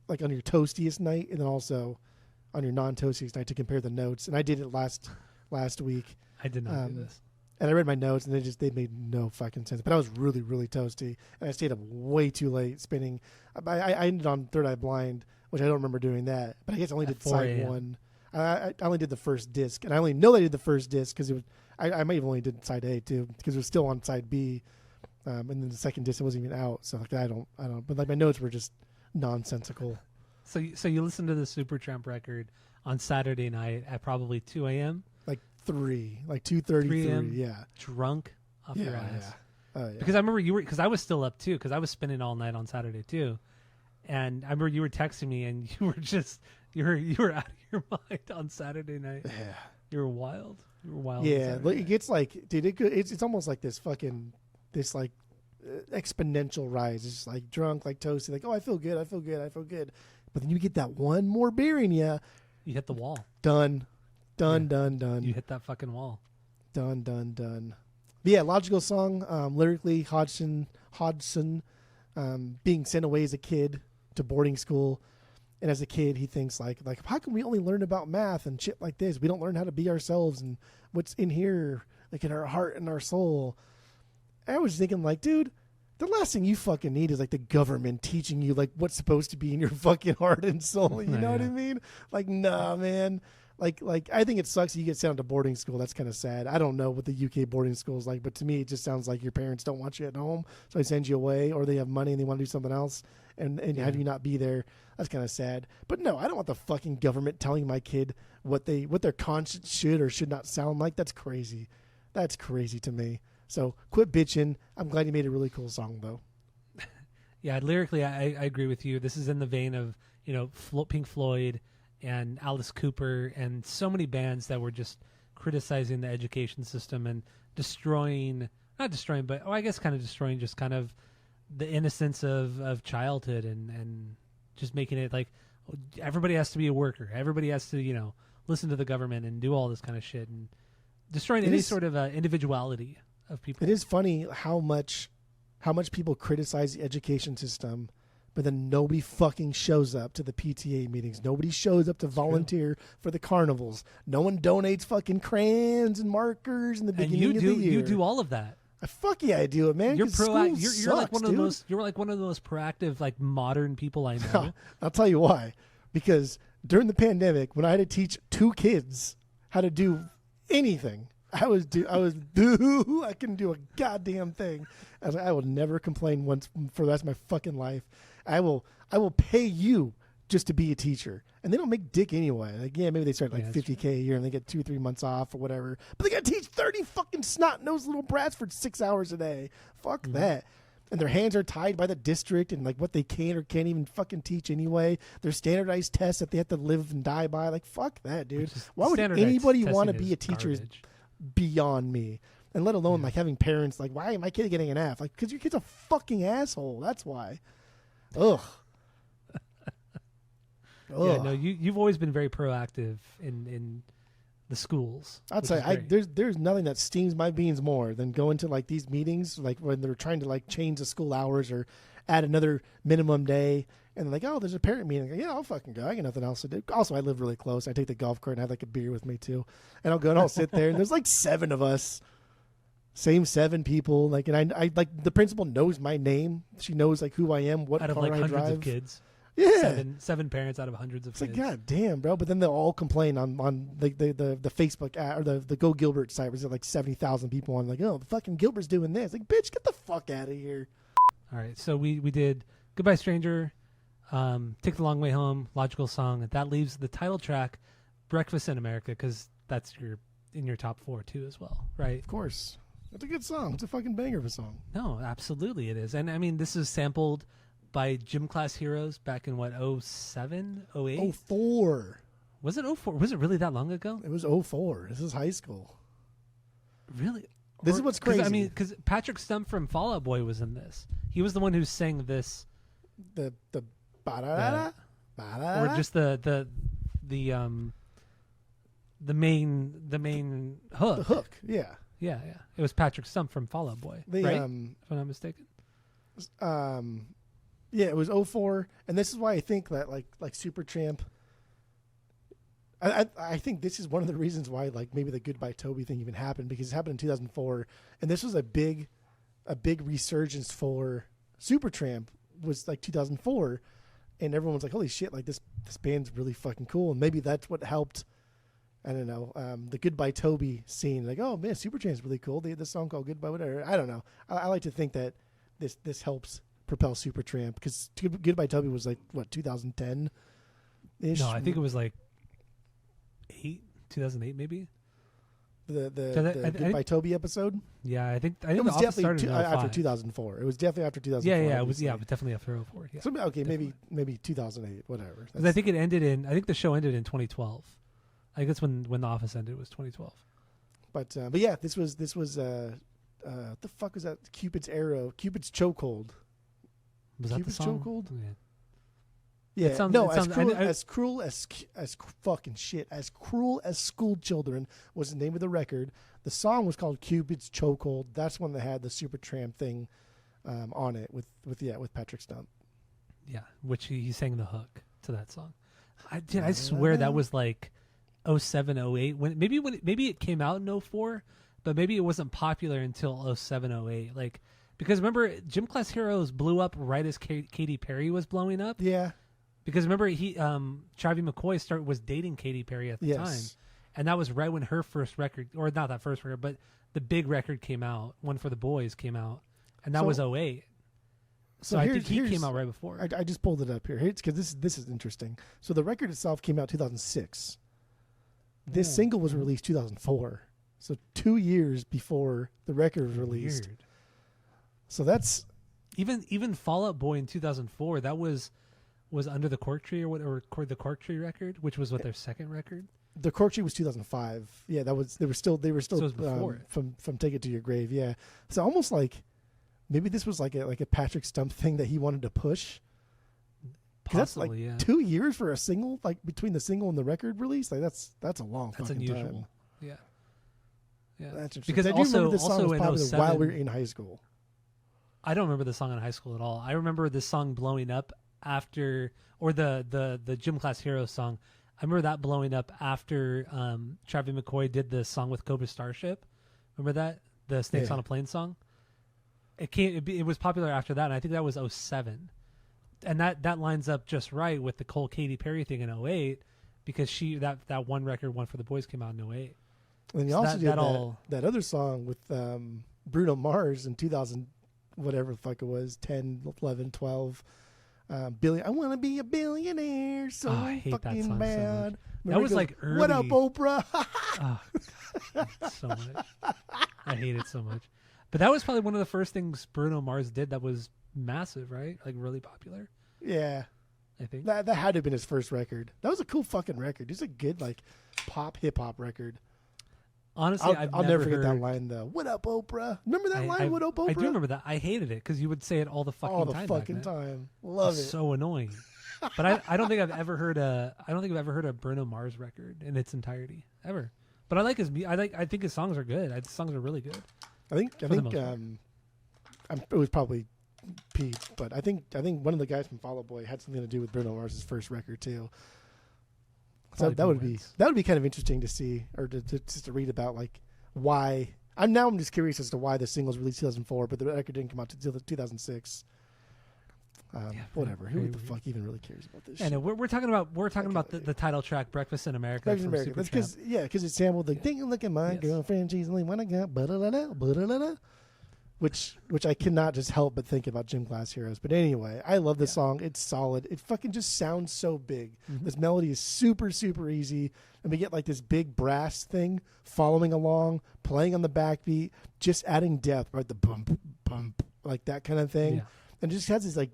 like on your toastiest night, and then also on your non-toastiest night to compare the notes. And I did it last week. I did not do this. And I read my notes, and they made no fucking sense. But I was really, really toasty, and I stayed up way too late spinning. I ended on Third Eye Blind, which I don't remember doing that. But I guess I only did side one. I only did the first disc, and I only know I did the first disc because it was. I might have only did side A too because it was still on side B. And then the second disc wasn't even out, so like I don't. But like my notes were just nonsensical. So you listened to the Supertramp record on Saturday night at probably 2 a.m. Like 2:33, yeah. Drunk off your ass. Yeah. Oh yeah. Because I remember because I was still up too, because I was spinning all night on Saturday too, and I remember you were texting me and you were out of your mind on Saturday night. Yeah. You were wild. Yeah, it gets like, dude, it's almost like this like exponential rise. It's just like drunk, like toasty, like, oh, I feel good. But then you get that one more beer in you. You hit the wall. Done. You hit that fucking wall. Done. But yeah, Logical Song, lyrically, Hodgson, being sent away as a kid to boarding school. And as a kid, he thinks like, how can we only learn about math and shit like this? We don't learn how to be ourselves and what's in here, like in our heart and our soul. And I was thinking like, dude, the last thing you fucking need is like the government teaching you like what's supposed to be in your fucking heart and soul. You know what I mean? Like, nah, man. Like I think it sucks that you get sent to boarding school. That's kind of sad. I don't know what the UK boarding school is like, but to me, it just sounds like your parents don't want you at home, so they send you away, or they have money and they want to do something else and have you not be there. That's kind of sad. But no, I don't want the fucking government telling my kid what their conscience should or should not sound like. That's crazy. That's crazy to me. So quit bitching. I'm glad you made a really cool song, though. Yeah, lyrically, I agree with you. This is in the vein of, Pink Floyd and Alice Cooper and so many bands that were just criticizing the education system and destroying just kind of the innocence of childhood and just making it like everybody has to be a worker. Everybody has to, listen to the government and do all this kind of shit and destroying any sort of individuality of people. It is funny how much people criticize the education system, but then nobody fucking shows up to the PTA meetings. Nobody shows up to volunteer for the carnivals. No one donates fucking crayons and markers in the beginning of the year. You do all of that. Fuck yeah, I do it, man. You're you're like one of the most. You're like one of the most proactive, like modern people I know. I'll tell you why. Because during the pandemic, when I had to teach 2 kids how to do anything, I couldn't do a goddamn thing. I was like, I will never complain once for the rest of my fucking life. I will pay you just to be a teacher. And they don't make dick anyway. Like, yeah, maybe they start like $50K a year and they get 2 or 3 months off or whatever. But they got to teach 30 fucking snot-nosed little brats for 6 hours a day. Fuck that. And their hands are tied by the district and like what they can or can't even fucking teach anyway. There's standardized tests that they have to live and die by. Like, fuck that, dude. Why would anybody want to be a teacher? Is beyond me. And let alone like having parents like, why am my kid getting an F? Like, because your kid's a fucking asshole. That's why. Ugh. Yeah, no, you've always been very proactive in the schools. I'd say there's nothing that stings my beans more than going to like these meetings, like when they're trying to like change the school hours or add another minimum day, and they're like, oh, there's a parent meeting. Yeah, I'll fucking go. I got nothing else to do. Also, I live really close. I take the golf cart and have like a beer with me too, and I'll go and I'll sit there, and there's like 7 of us. Same 7 people, like, and I like the principal knows my name. She knows like who I am, what out of car like I hundreds drive. Of kids. Yeah, seven parents out of hundreds of it's kids. Like, God damn, bro. But then they'll all complain on the Facebook ad, or the Go Gilbert site, where there's like 70,000 people on. Like, oh, the fucking Gilbert's doing this. Like, bitch, get the fuck out of here. All right, so we did Goodbye Stranger, Take the Long Way Home, Logical Song. That leaves the title track, Breakfast in America, because that's in your top 4 too as well, right? Of course. That's a good song. It's a fucking banger of a song. No, absolutely it is. And I mean, this is sampled by Gym Class Heroes back in what, 07, 08? 04. Was it 04? Was it really that long ago? It was 04. This is high school. Really? This is what's crazy. I mean, because Patrick Stump from Fall Out Boy was in this. He was the one who sang this. The ba-da-da-da? Or just the main hook. The hook, yeah. Yeah. It was Patrick Stump from Fall Out Boy, right? If I'm not mistaken. Yeah, it was 04, and this is why I think that like Supertramp. I think this is one of the reasons why like maybe the Goodbye Toby thing even happened, because it happened in 2004, and this was a big resurgence for Supertramp, was like 2004, and everyone was like, holy shit, like this band's really fucking cool, and maybe that's what helped. I don't know, the Goodbye Toby scene. Like, oh man, Supertramp's really cool. They had this song called Goodbye whatever. I don't know. I like to think that this helps propel Supertramp, because Goodbye Toby was like what, 2010 ish. No, I think it was like 2008 maybe. The Goodbye Toby episode. Yeah, I think it was definitely after 2005. 2004. It was definitely after 2004. Yeah, it was. Yeah, but definitely after 2004. Yeah. So okay, definitely. maybe 2008, whatever. I think it ended in. I think the show ended in 2012. I think that's when The Office ended, was 2012. But yeah, this was what the fuck was that? Cupid's Arrow, Cupid's Chokehold. Was that Cupid's the song? Chokehold? Yeah. Yeah. As cruel as fucking shit. As cruel as school children was the name of the record. The song was called Cupid's Chokehold. That's when they had the Supertramp thing on it with Patrick Stump. Yeah, which he sang the hook to that song. I swear that was like 07, 08. Maybe it came out in 04, but maybe it wasn't popular until 07, 08. Like, because remember, Gym Class Heroes blew up right as Katy Perry was blowing up. Yeah. Because remember, Charlie McCoy was dating Katy Perry at the time, and that was right when her first record, or not that first record, but the big record came out, One for the Boys came out, and that was 08. So I think he came out right before. I just pulled it up here. Because this is interesting. So the record itself came out 2006. This single was released 2004. So 2 years before the record was released. Weird. So that's even Fall Out Boy in 2004. That was Under the Cork Tree or the Cork Tree record, which was their second record. The Cork Tree was 2005. Yeah, they were still so it was before from Take It to Your Grave. Yeah, so almost like maybe this was like a Patrick Stump thing that he wanted to push. That's like Possibly, yeah. 2 years for a single, like between the single and the record release. Like that's a long That's fucking unusual. time. Yeah. Yeah. That's interesting. Because I do also, remember this song also was in popular 07, while we were in high school. I don't remember the song in high school at all. I remember this song blowing up after, or the Gym Class Heroes song. I remember that blowing up after Travis McCoy did the song with Cobra Starship. Remember that? The Snakes on a Plane song? It was popular after that, and I think that was 07. And that lines up just right with the Cole Katy Perry thing in 08, because that one record, One for the Boys, came out in 08. And you So also that did that other song with Bruno Mars in 2000, whatever the fuck it was, 10, 11, 12. Billion. I want to be a billionaire so I hate that fucking song so bad. much. That was like early. What up, Oprah? Oh, God, I hate it so much. I hate it so much. But that was probably one of the first things Bruno Mars did that was massive, right? Like really popular. Yeah. I think That had to have been his first record. That was a cool fucking record. It's a good like pop hip hop record. honestly, I'll never forget that line though. What up, Oprah? Remember that line? What up, Oprah? I do remember that. I hated it because you would say it all the fucking all the time. fucking back then. time. Love it. So annoying. But I don't think I've ever heard a Bruno Mars record in its entirety ever. But I like his. I think his songs are good. His songs are really good. I think the most part. it was probably Pete, but I think one of the guys from Fall Out Boy had something to do with Bruno Mars' first record too. So Probably that would be kind of interesting to see, or to just to read about like why. I'm just curious as to why the singles released 2004, but the record didn't come out until 2006. Whatever. Who the fuck even really cares about this? And shit? we're talking about the title track "Breakfast in America" Breakfast in from America. That's Supertramp. because it sampled the "Take a look at my girlfriend, she's the only one I got," which I cannot just help but think about Gym Class Heroes. But anyway, I love this song. It's solid. It fucking just sounds so big. Mm-hmm. This melody is super, super easy. And we get like this big brass thing following along, playing on the backbeat, just adding depth, right? The bump, bump, like that kind of thing. Yeah. And it just has this like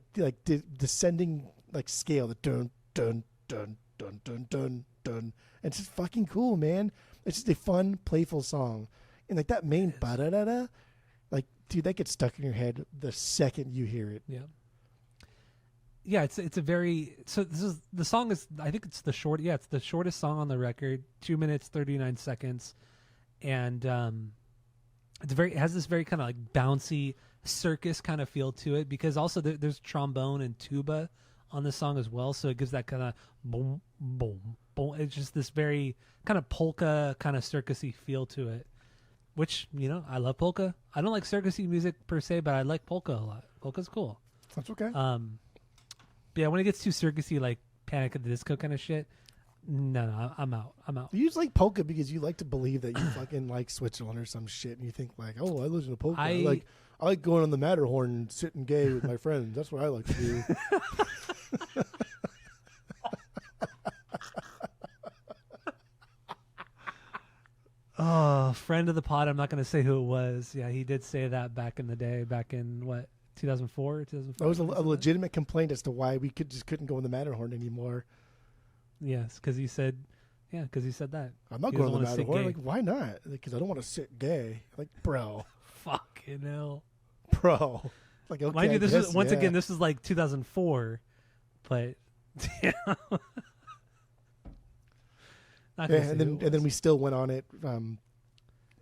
descending like scale, the dun, dun, dun, dun, dun, dun, dun. And it's just fucking cool, man. It's just a fun, playful song. And like that main ba-da-da-da, like, dude, that gets stuck in your head the second you hear it. Yeah. Yeah, it's a very the song is, I think it's the shortest song on the record, 2 minutes 39 seconds, and it has this very kind of like bouncy circus kind of feel to it, because also there's trombone and tuba on the song as well, so it gives that kind of boom boom boom. It's just this very kind of polka kind of circusy feel to it, which, you know, I love polka. I don't like circusy music per se, but I like polka a lot. Polka's cool. That's okay. Yeah, when it gets too circusy, like Panic at the Disco kind of shit, no, I'm out. You just like polka because you like to believe that you fucking like Switzerland or some shit, and you think like, oh, I listen to polka. I like going on the Matterhorn and sitting gay with my friends. That's what I like to do. Oh, friend of the pod. I'm not going to say who it was. Yeah, he did say that back in the day, back in what, 2004, 2005. That was a legitimate complaint as to why we couldn't go on the Matterhorn anymore. Yes, because he said that. I'm not going on the Matterhorn. Like, why not? Because I don't want to sit gay. Like, bro. Fucking hell. Bro. Like, okay. Mind you, again, this is like 2004, but yeah. And then we still went on it.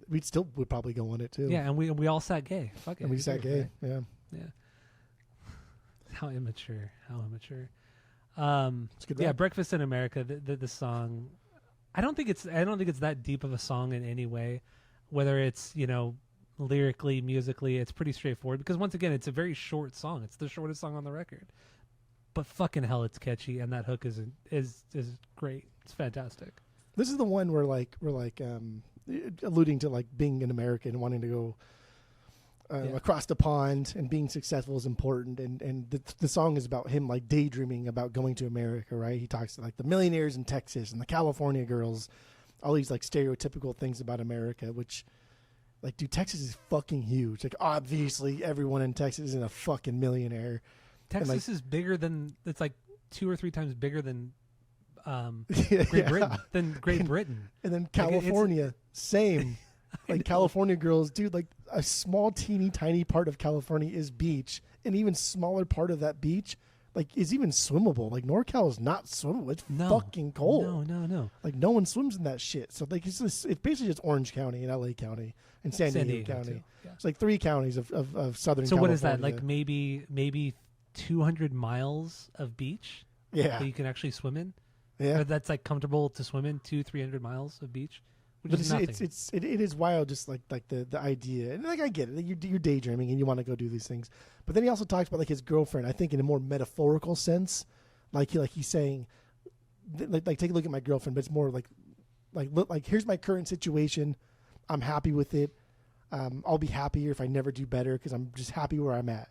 We still would probably go on it too. Yeah, and we all sat gay. Fuck it. And we sat gay. Yeah. Yeah. How immature. It's good. Yeah, Breakfast in America, the song. I don't think it's that deep of a song in any way. Whether it's, you know, lyrically, musically, it's pretty straightforward, because once again, it's a very short song. It's the shortest song on the record. But fucking hell, it's catchy, and that hook is great. It's fantastic. This is the one where we're alluding to like being an American and wanting to go across the pond, and being successful is important, and the song is about him like daydreaming about going to America, right? He talks to like the millionaires in Texas and the California girls, all these like stereotypical things about America, which, like, dude, Texas is fucking huge. Like, obviously everyone in Texas isn't a fucking millionaire. Texas is bigger than, it's like 2 or 3 times bigger than Great Britain. And then California, same. Like, California girls, dude, like, a small, teeny, tiny part of California is beach, an even smaller part of that beach, like, is even swimmable. Like, NorCal is not swimmable. It's fucking cold. No. Like, no one swims in that shit. So, like, it's basically just Orange County and LA County and San Diego County. Yeah. It's like 3 counties of Southern California. So what is that? Like maybe 200 miles of beach that you can actually swim in? Yeah. Or that's like comfortable to swim in, 200-300 miles of beach? But it is wild, just like the idea, and like I get it, like you're daydreaming and you want to go do these things, but then he also talks about like his girlfriend. I think in a more metaphorical sense, like he's saying, like take a look at my girlfriend, but it's more like look, like here's my current situation, I'm happy with it, I'll be happier if I never do better because I'm just happy where I'm at,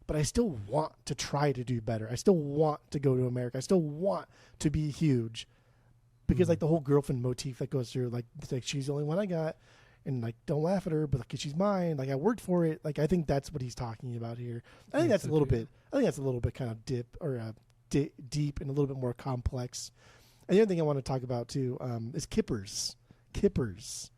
but I still want to try to do better. I still want to go to America. I still want to be huge. Because like the whole girlfriend motif that goes through, like she's the only one I got, and like don't laugh at her, but like she's mine. Like I worked for it. Like I think that's what he's talking about here. I think that's a little bit. I think that's a little bit kind of deep and a little bit more complex. And the other thing I want to talk about too is kippers. Kippers.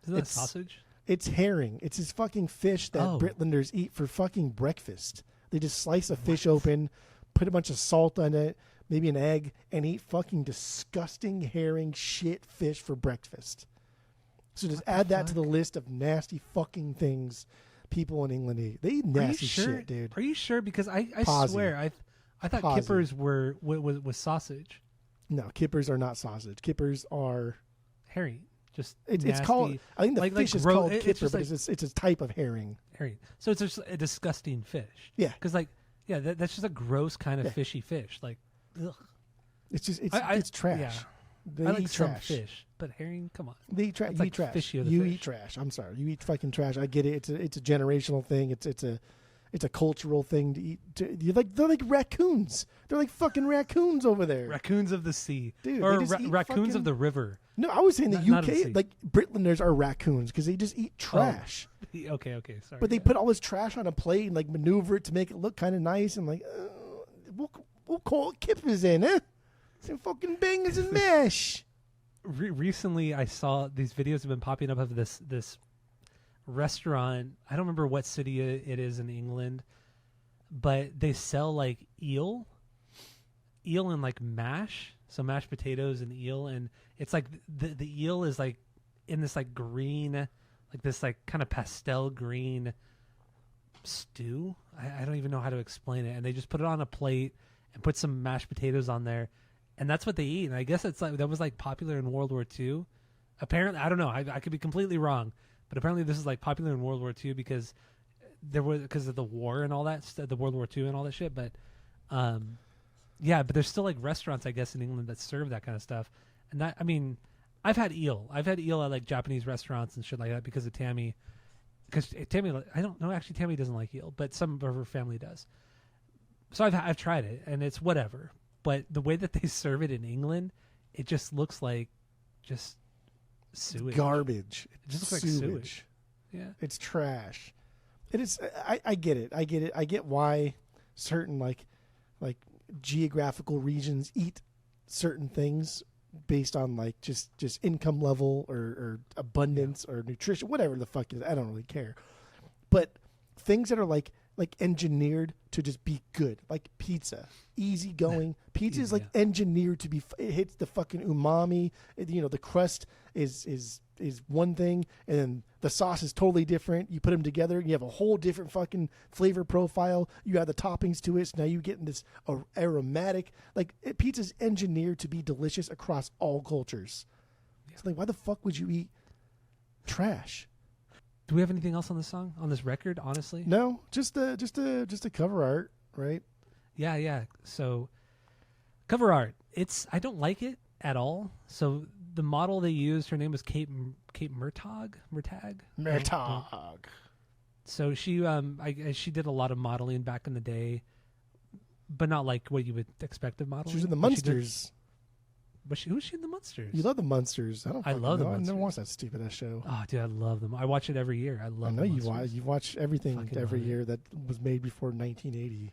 Isn't that sausage? It's herring. It's this fucking fish that Britlanders eat for fucking breakfast. They just slice a fish open, put a bunch of salt on it, maybe an egg, and eat fucking disgusting herring shit fish for breakfast. So just add that to the list of nasty fucking things people in England eat. They eat nasty shit, dude. Are you sure? Because I swear I thought kippers were was sausage. No, kippers are not sausage. Kippers are herring. Just it's called. I think the fish is called kipper, but it's a type of herring. Herring. So it's just a disgusting fish. Yeah. Because that's just a gross kind of fishy fish. Like. Ugh. It's just it's trash. Yeah. I like some fish, but herring, come on. They eat trash. You eat trash. You eat trash. I'm sorry. You eat fucking trash. I get it. It's a generational thing. It's a cultural thing to eat. They're like raccoons. They're like fucking raccoons over there. Raccoons of the sea, dude. Or raccoons of the river. No, I was saying the UK, like Britlanders are raccoons because they just eat trash. Oh. Okay, sorry. But they put all this trash on a plate and like maneuver it to make it look kind of nice and like we'll call it kippers in, eh? Some fucking bangers and mash. Recently, I saw these videos have been popping up of this restaurant. I don't remember what city it is in England, but they sell like eel and like mash, so mashed potatoes and eel, and it's like the eel is like in this like green, like this like kind of pastel green stew. I don't even know how to explain it, and they just put it on a plate and put some mashed potatoes on there, and that's what they eat. And I guess it's like that was like popular in World War II. Apparently, I don't know. I could be completely wrong, but apparently this is like popular in World War II because of the war and all that, the World War II and all that shit. But yeah, but there's still like restaurants, I guess, in England that serve that kind of stuff. And that, I mean, I've had eel at like Japanese restaurants and shit like that because of Tammy. Because Tammy, I don't know. Actually, Tammy doesn't like eel, but some of her family does. So I've tried it, and it's whatever. But the way that they serve it in England, it just looks like just sewage. It's garbage. It just looks like sewage. Yeah, it's trash. It is. I get it. I get why certain like geographical regions eat certain things based on like just income level or abundance or nutrition, whatever the fuck it is. I don't really care. But things that are like engineered to just be good, like pizza, easy going. Pizza is like engineered to be. It hits the fucking umami. The crust is one thing, and then the sauce is totally different. You put them together, and you have a whole different fucking flavor profile. You add the toppings to it, so now you get in this aromatic. Pizza's engineered to be delicious across all cultures. Yeah. So why the fuck would you eat trash? Do we have anything else on this song, on this record? Honestly, no. Just a cover art, right? Yeah. So, cover art. I don't like it at all. So the model they used, her name was Kate Murtagh. So she did a lot of modeling back in the day, but not like what you would expect of modeling. She was in the Munsters. Who was she in the Munsters? You love the Munsters. I love the Munsters. I never watched that stupid ass show. Oh, dude, I love them. I watch it every year. I know you watch everything every year that was made before 1980.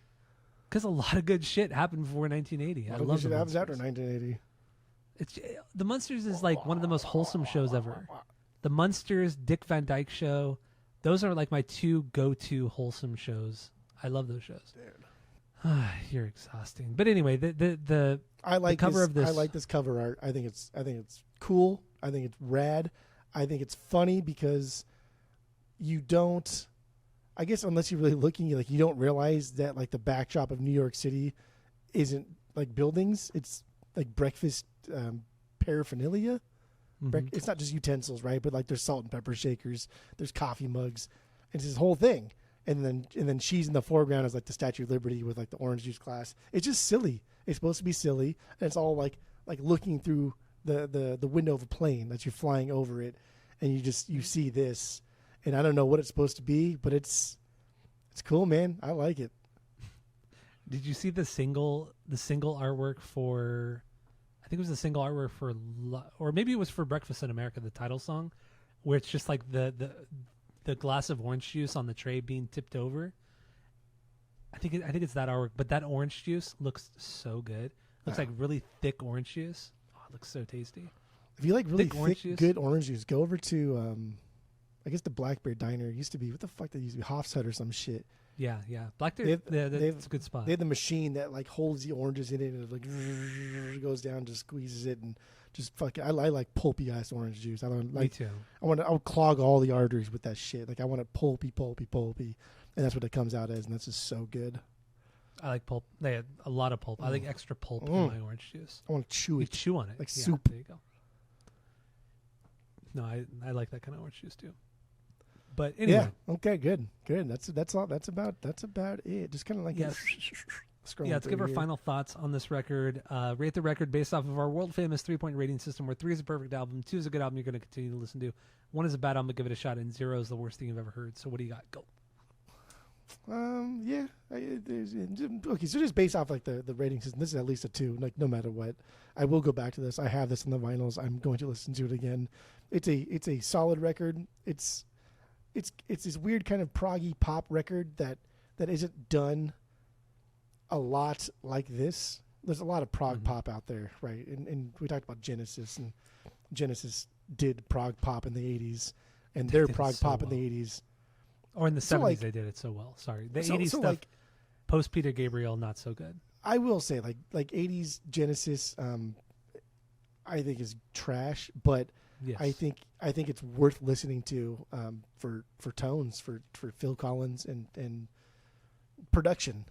Because a lot of good shit happened before 1980. I love it. Happens after 1980. The Munsters is like one of the most wholesome shows ever. The Munsters, Dick Van Dyke Show, Those are like my two go-to wholesome shows. I love those shows. Dude. You're exhausting. But anyway, the I like the cover this, of this. I like this cover art. I think it's cool. I think it's rad. I think it's funny because you don't, I guess unless you're really looking, you don't realize that like the backdrop of New York City isn't like buildings. It's like breakfast paraphernalia. Mhm. It's not just utensils, right? But like there's salt and pepper shakers, there's coffee mugs, it's this whole thing. And then she's in the foreground as like the Statue of Liberty with like the orange juice glass. It's just silly. It's supposed to be silly, and it's all like looking through the window of a plane that you're flying over it, and you see this, and I don't know what it's supposed to be, but it's cool, man. I like it. Did you see the single artwork for? I think it was the single artwork for, or maybe it was for Breakfast in America, the title song, where it's just like the glass of orange juice on the tray being tipped over. I think it's that artwork, but that orange juice looks so good. Looks like really thick orange juice. Oh, it looks so tasty. If you like really orange thick, juice? good orange juice, go over to I guess the Black Bear Diner. It used to be, what the fuck, they used to be Hoff's Hut or some shit. Yeah. Black Bear, that's a good spot. They have the machine that like holds the oranges in it, and it like goes down, just squeezes it, and just fucking. I like pulpy ass orange juice. I don't like. Me too. I would clog all the arteries with that shit. Like I want it pulpy, and that's what it comes out as, and that's just so good. I like pulp. They had a lot of pulp. I like extra pulp in my orange juice. I want to chew You it chew on it like Yeah, soup. There you go. No, I like that kind of orange juice too. But anyway, Yeah. Okay. Good. That's all. That's about it. Just kind of like Yes. scrolling let's give through our here. final thoughts on this record. Rate the record based off of our world famous 3-point rating system, where 3 is a perfect album, 2 is a good album you're going to continue to listen to, 1 is a bad album, but give it a shot, and 0 is the worst thing you've ever heard. So what do you got? Go. Yeah. Okay, so just based off like the rating system, this is at least a 2. Like no matter what, I will go back to this. I have this on the vinyls. I'm going to listen to it again. It's a solid record. It's this weird kind of proggy pop record that isn't done a lot like this. There's a lot of prog pop out there, right? And we talked about Genesis, and Genesis did prog pop in the 80s, and They their did it prog so pop in well. the 80s. Or in the So, 70s, like- they did it so well. Sorry. The So- 80s so, stuff, like, post Peter Gabriel, not so good. I will say like 80s Genesis, I think is trash, but Yes. I think it's worth listening to for tones, for Phil Collins and production.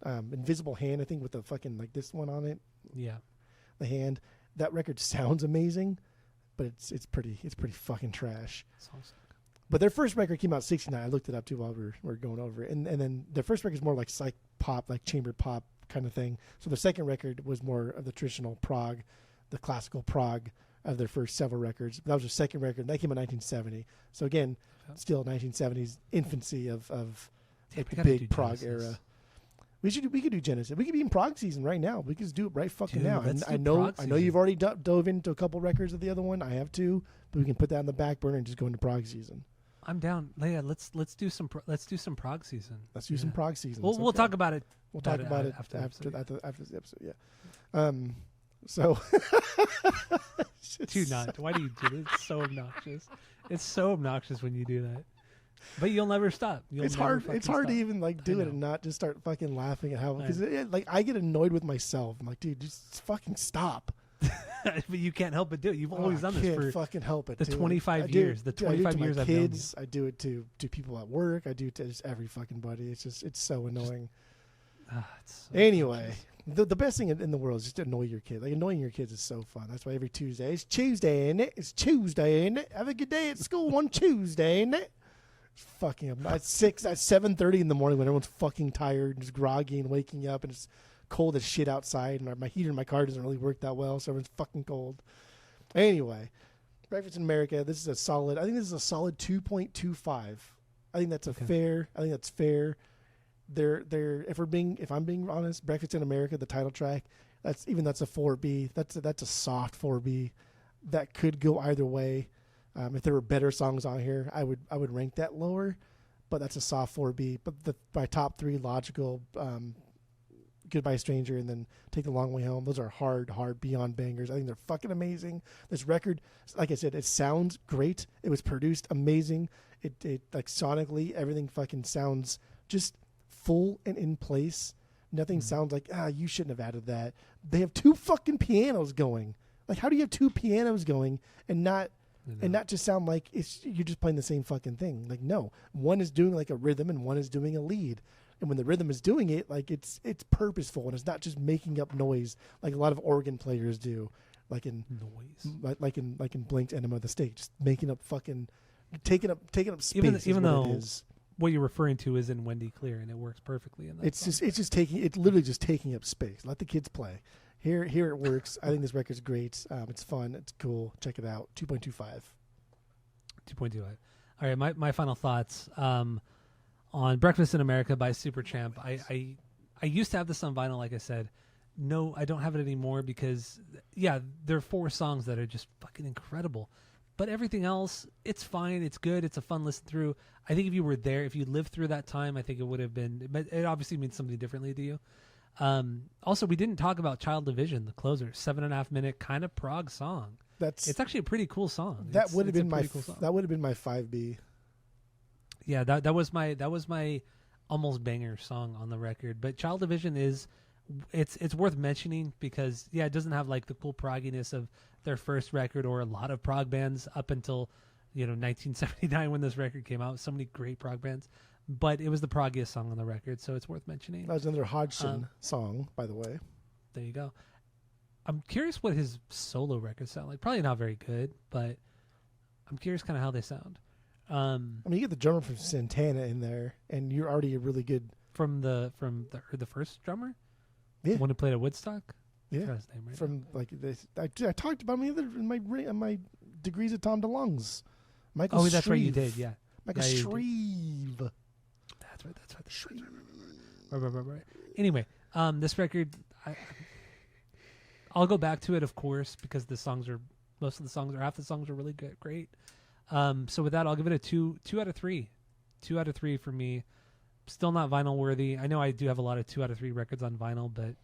Invisible Hand, I think, with the fucking like this one on it, Yeah. the hand. That record sounds amazing, but it's pretty fucking trash. Songs. But their first record came out in '69. I looked it up too while we were going over it, and then their first record is more like psych pop, like chamber pop kind of thing. So the second record was more of the traditional prog, the classical prog of their first several records. That was their second record. That came in 1970. So again, still 1970s infancy of like we the gotta do big prog Genesis. era. We could do Genesis. We could be in prog season right now. We could just do it right fucking Dude, now. let's And do I prog know season. you've already dove into a couple records of the other one. I have too, but we can put that on the back burner and just go into prog season. I'm down. Yeah, let's do some prog season. Let's do some prog season. We'll talk about it. We'll talk about it after after the episode. the episode. Yeah. So Do not. Why do you do this? It's so obnoxious. It's so obnoxious when you do that. But you'll never stop. It's hard. It's hard to even like do it and not just start fucking laughing at how, because like I get annoyed with myself. I'm like, dude, just fucking stop. But you can't help but do it. You've always done I this can't for fucking help it. the dude. 25 I do years. it- The dude, I do it 25 to my years I've known you. kids. I do it to people at work. I do it to just every fucking buddy. It's so annoying. It's so Anyway, the best thing in the world is just to annoy your kid. Like annoying your kids is so fun. That's why every Tuesday, it's Tuesday, ain't it? It's Tuesday, ain't it? Have a good day at school on Tuesday, ain't it? It's fucking at 7:30 in the morning when everyone's fucking tired and just groggy and waking up, and it's cold as shit outside, and my heater in my car doesn't really work that well, so everyone's fucking cold. Anyway, Breakfast in America. This is a solid. I think this is a solid 2.25. I think that's fair. I think that's fair. If I'm being honest, Breakfast in America, the title track, that's a 4B. That's a soft 4B. That could go either way. If there were better songs on here, I would rank that lower, but that's a soft 4B. But my top 3 logical Goodbye Stranger and then Take the Long Way Home. Those are hard beyond bangers. I think they're fucking amazing. This record, like I said, it sounds great. It was produced amazing. It like sonically, everything fucking sounds just full and in place. Nothing sounds like, you shouldn't have added that. They have 2 fucking pianos going. Like, how do you have 2 pianos going and not just sound like you're just playing the same fucking thing? Like, no, one is doing like a rhythm and one is doing a lead. And when the rhythm is doing it, like it's purposeful and it's not just making up noise like a lot of organ players do, like in noise, like in Blink's Enema of the State, just making up fucking taking up space. Even though what you're referring to is in Wendy Clear and it works perfectly in that. It's literally just taking up space. Let the kids play. Here it works. I think this record's great. It's fun. It's cool. Check it out. 2.25. 2.25. All right, my final thoughts on Breakfast in America by Supertramp. I used to have this on vinyl, like I said. No, I don't have it anymore because, there are 4 songs that are just fucking incredible. But everything else, it's fine. It's good. It's a fun listen through. I think if you were there, if you lived through that time, I think it would have been, but it obviously means something differently to you. Also, we didn't talk about Child Division, the closer, 7.5 minute kind of prog song. It's actually a pretty cool song. That would have been my 5B. Yeah, that was my almost banger song on the record. But Child Division it's worth mentioning because it doesn't have like the cool progginess of their first record or a lot of prog bands up until 1979 when this record came out. So many great prog bands, but it was the proggiest song on the record, so it's worth mentioning. That was another Hodgson song, by the way. There you go. I'm curious what his solo records sound like. Probably not very good, but I'm curious kind of how they sound. I mean, you get the drummer from Santana in there, and you're already a really good from the first drummer, the one who played at Woodstock. Yeah, his name right from now. Like this. I talked about him in my degrees at Tom DeLonge's. Michael. Oh, that's right, you did. Yeah, Michael Shreve. That's right. Right. Anyway, this record, I'll go back to it, of course, because half the songs are really good, great. So with that, I'll give it a 2 out of 3. 2 out of 3 for me. Still not vinyl worthy. I know I do have a lot of 2 out of 3 records on vinyl, but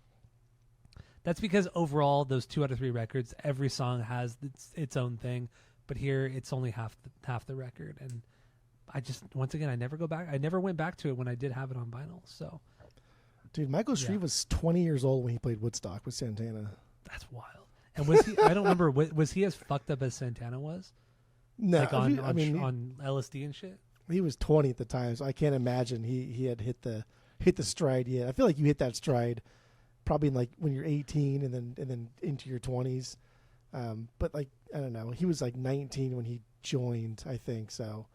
that's because overall, those 2 out of 3 records, every song has its own thing. But here, it's only half the record, and I just I never go back. I never went back to it when I did have it on vinyl. So, dude, Michael Shreve was 20 years old when he played Woodstock with Santana. That's wild. And was he? I don't remember. Was he as fucked up as Santana was? No, like on LSD and shit. He was 20 at the time, so I can't imagine he had hit the stride yet. I feel like you hit that stride probably in like when you're 18 and then into your 20s. But like I don't know, he was like 19 when he joined, I think. So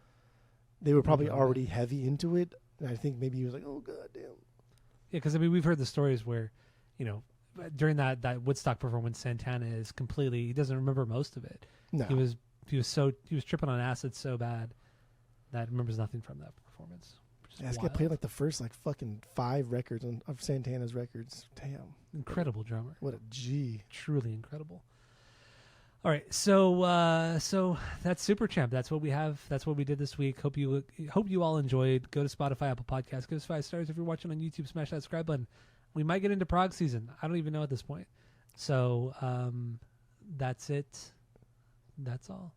they were probably already heavy into it, and I think maybe he was like, "Oh god damn." Yeah, because I mean we've heard the stories where, during that Woodstock performance, Santana he doesn't remember most of it. No, he was tripping on acid so bad that remembers nothing from that performance. Yeah, this guy played like the first like fucking 5 records of Santana's records. Damn, incredible drummer. What a G! Truly incredible. All right, so that's Supertramp. That's what we have. That's what we did this week. Hope you all enjoyed. Go to Spotify, Apple Podcasts. Give us 5 stars if you're watching on YouTube. Smash that subscribe button. We might get into prog season. I don't even know at this point. So that's it. That's all.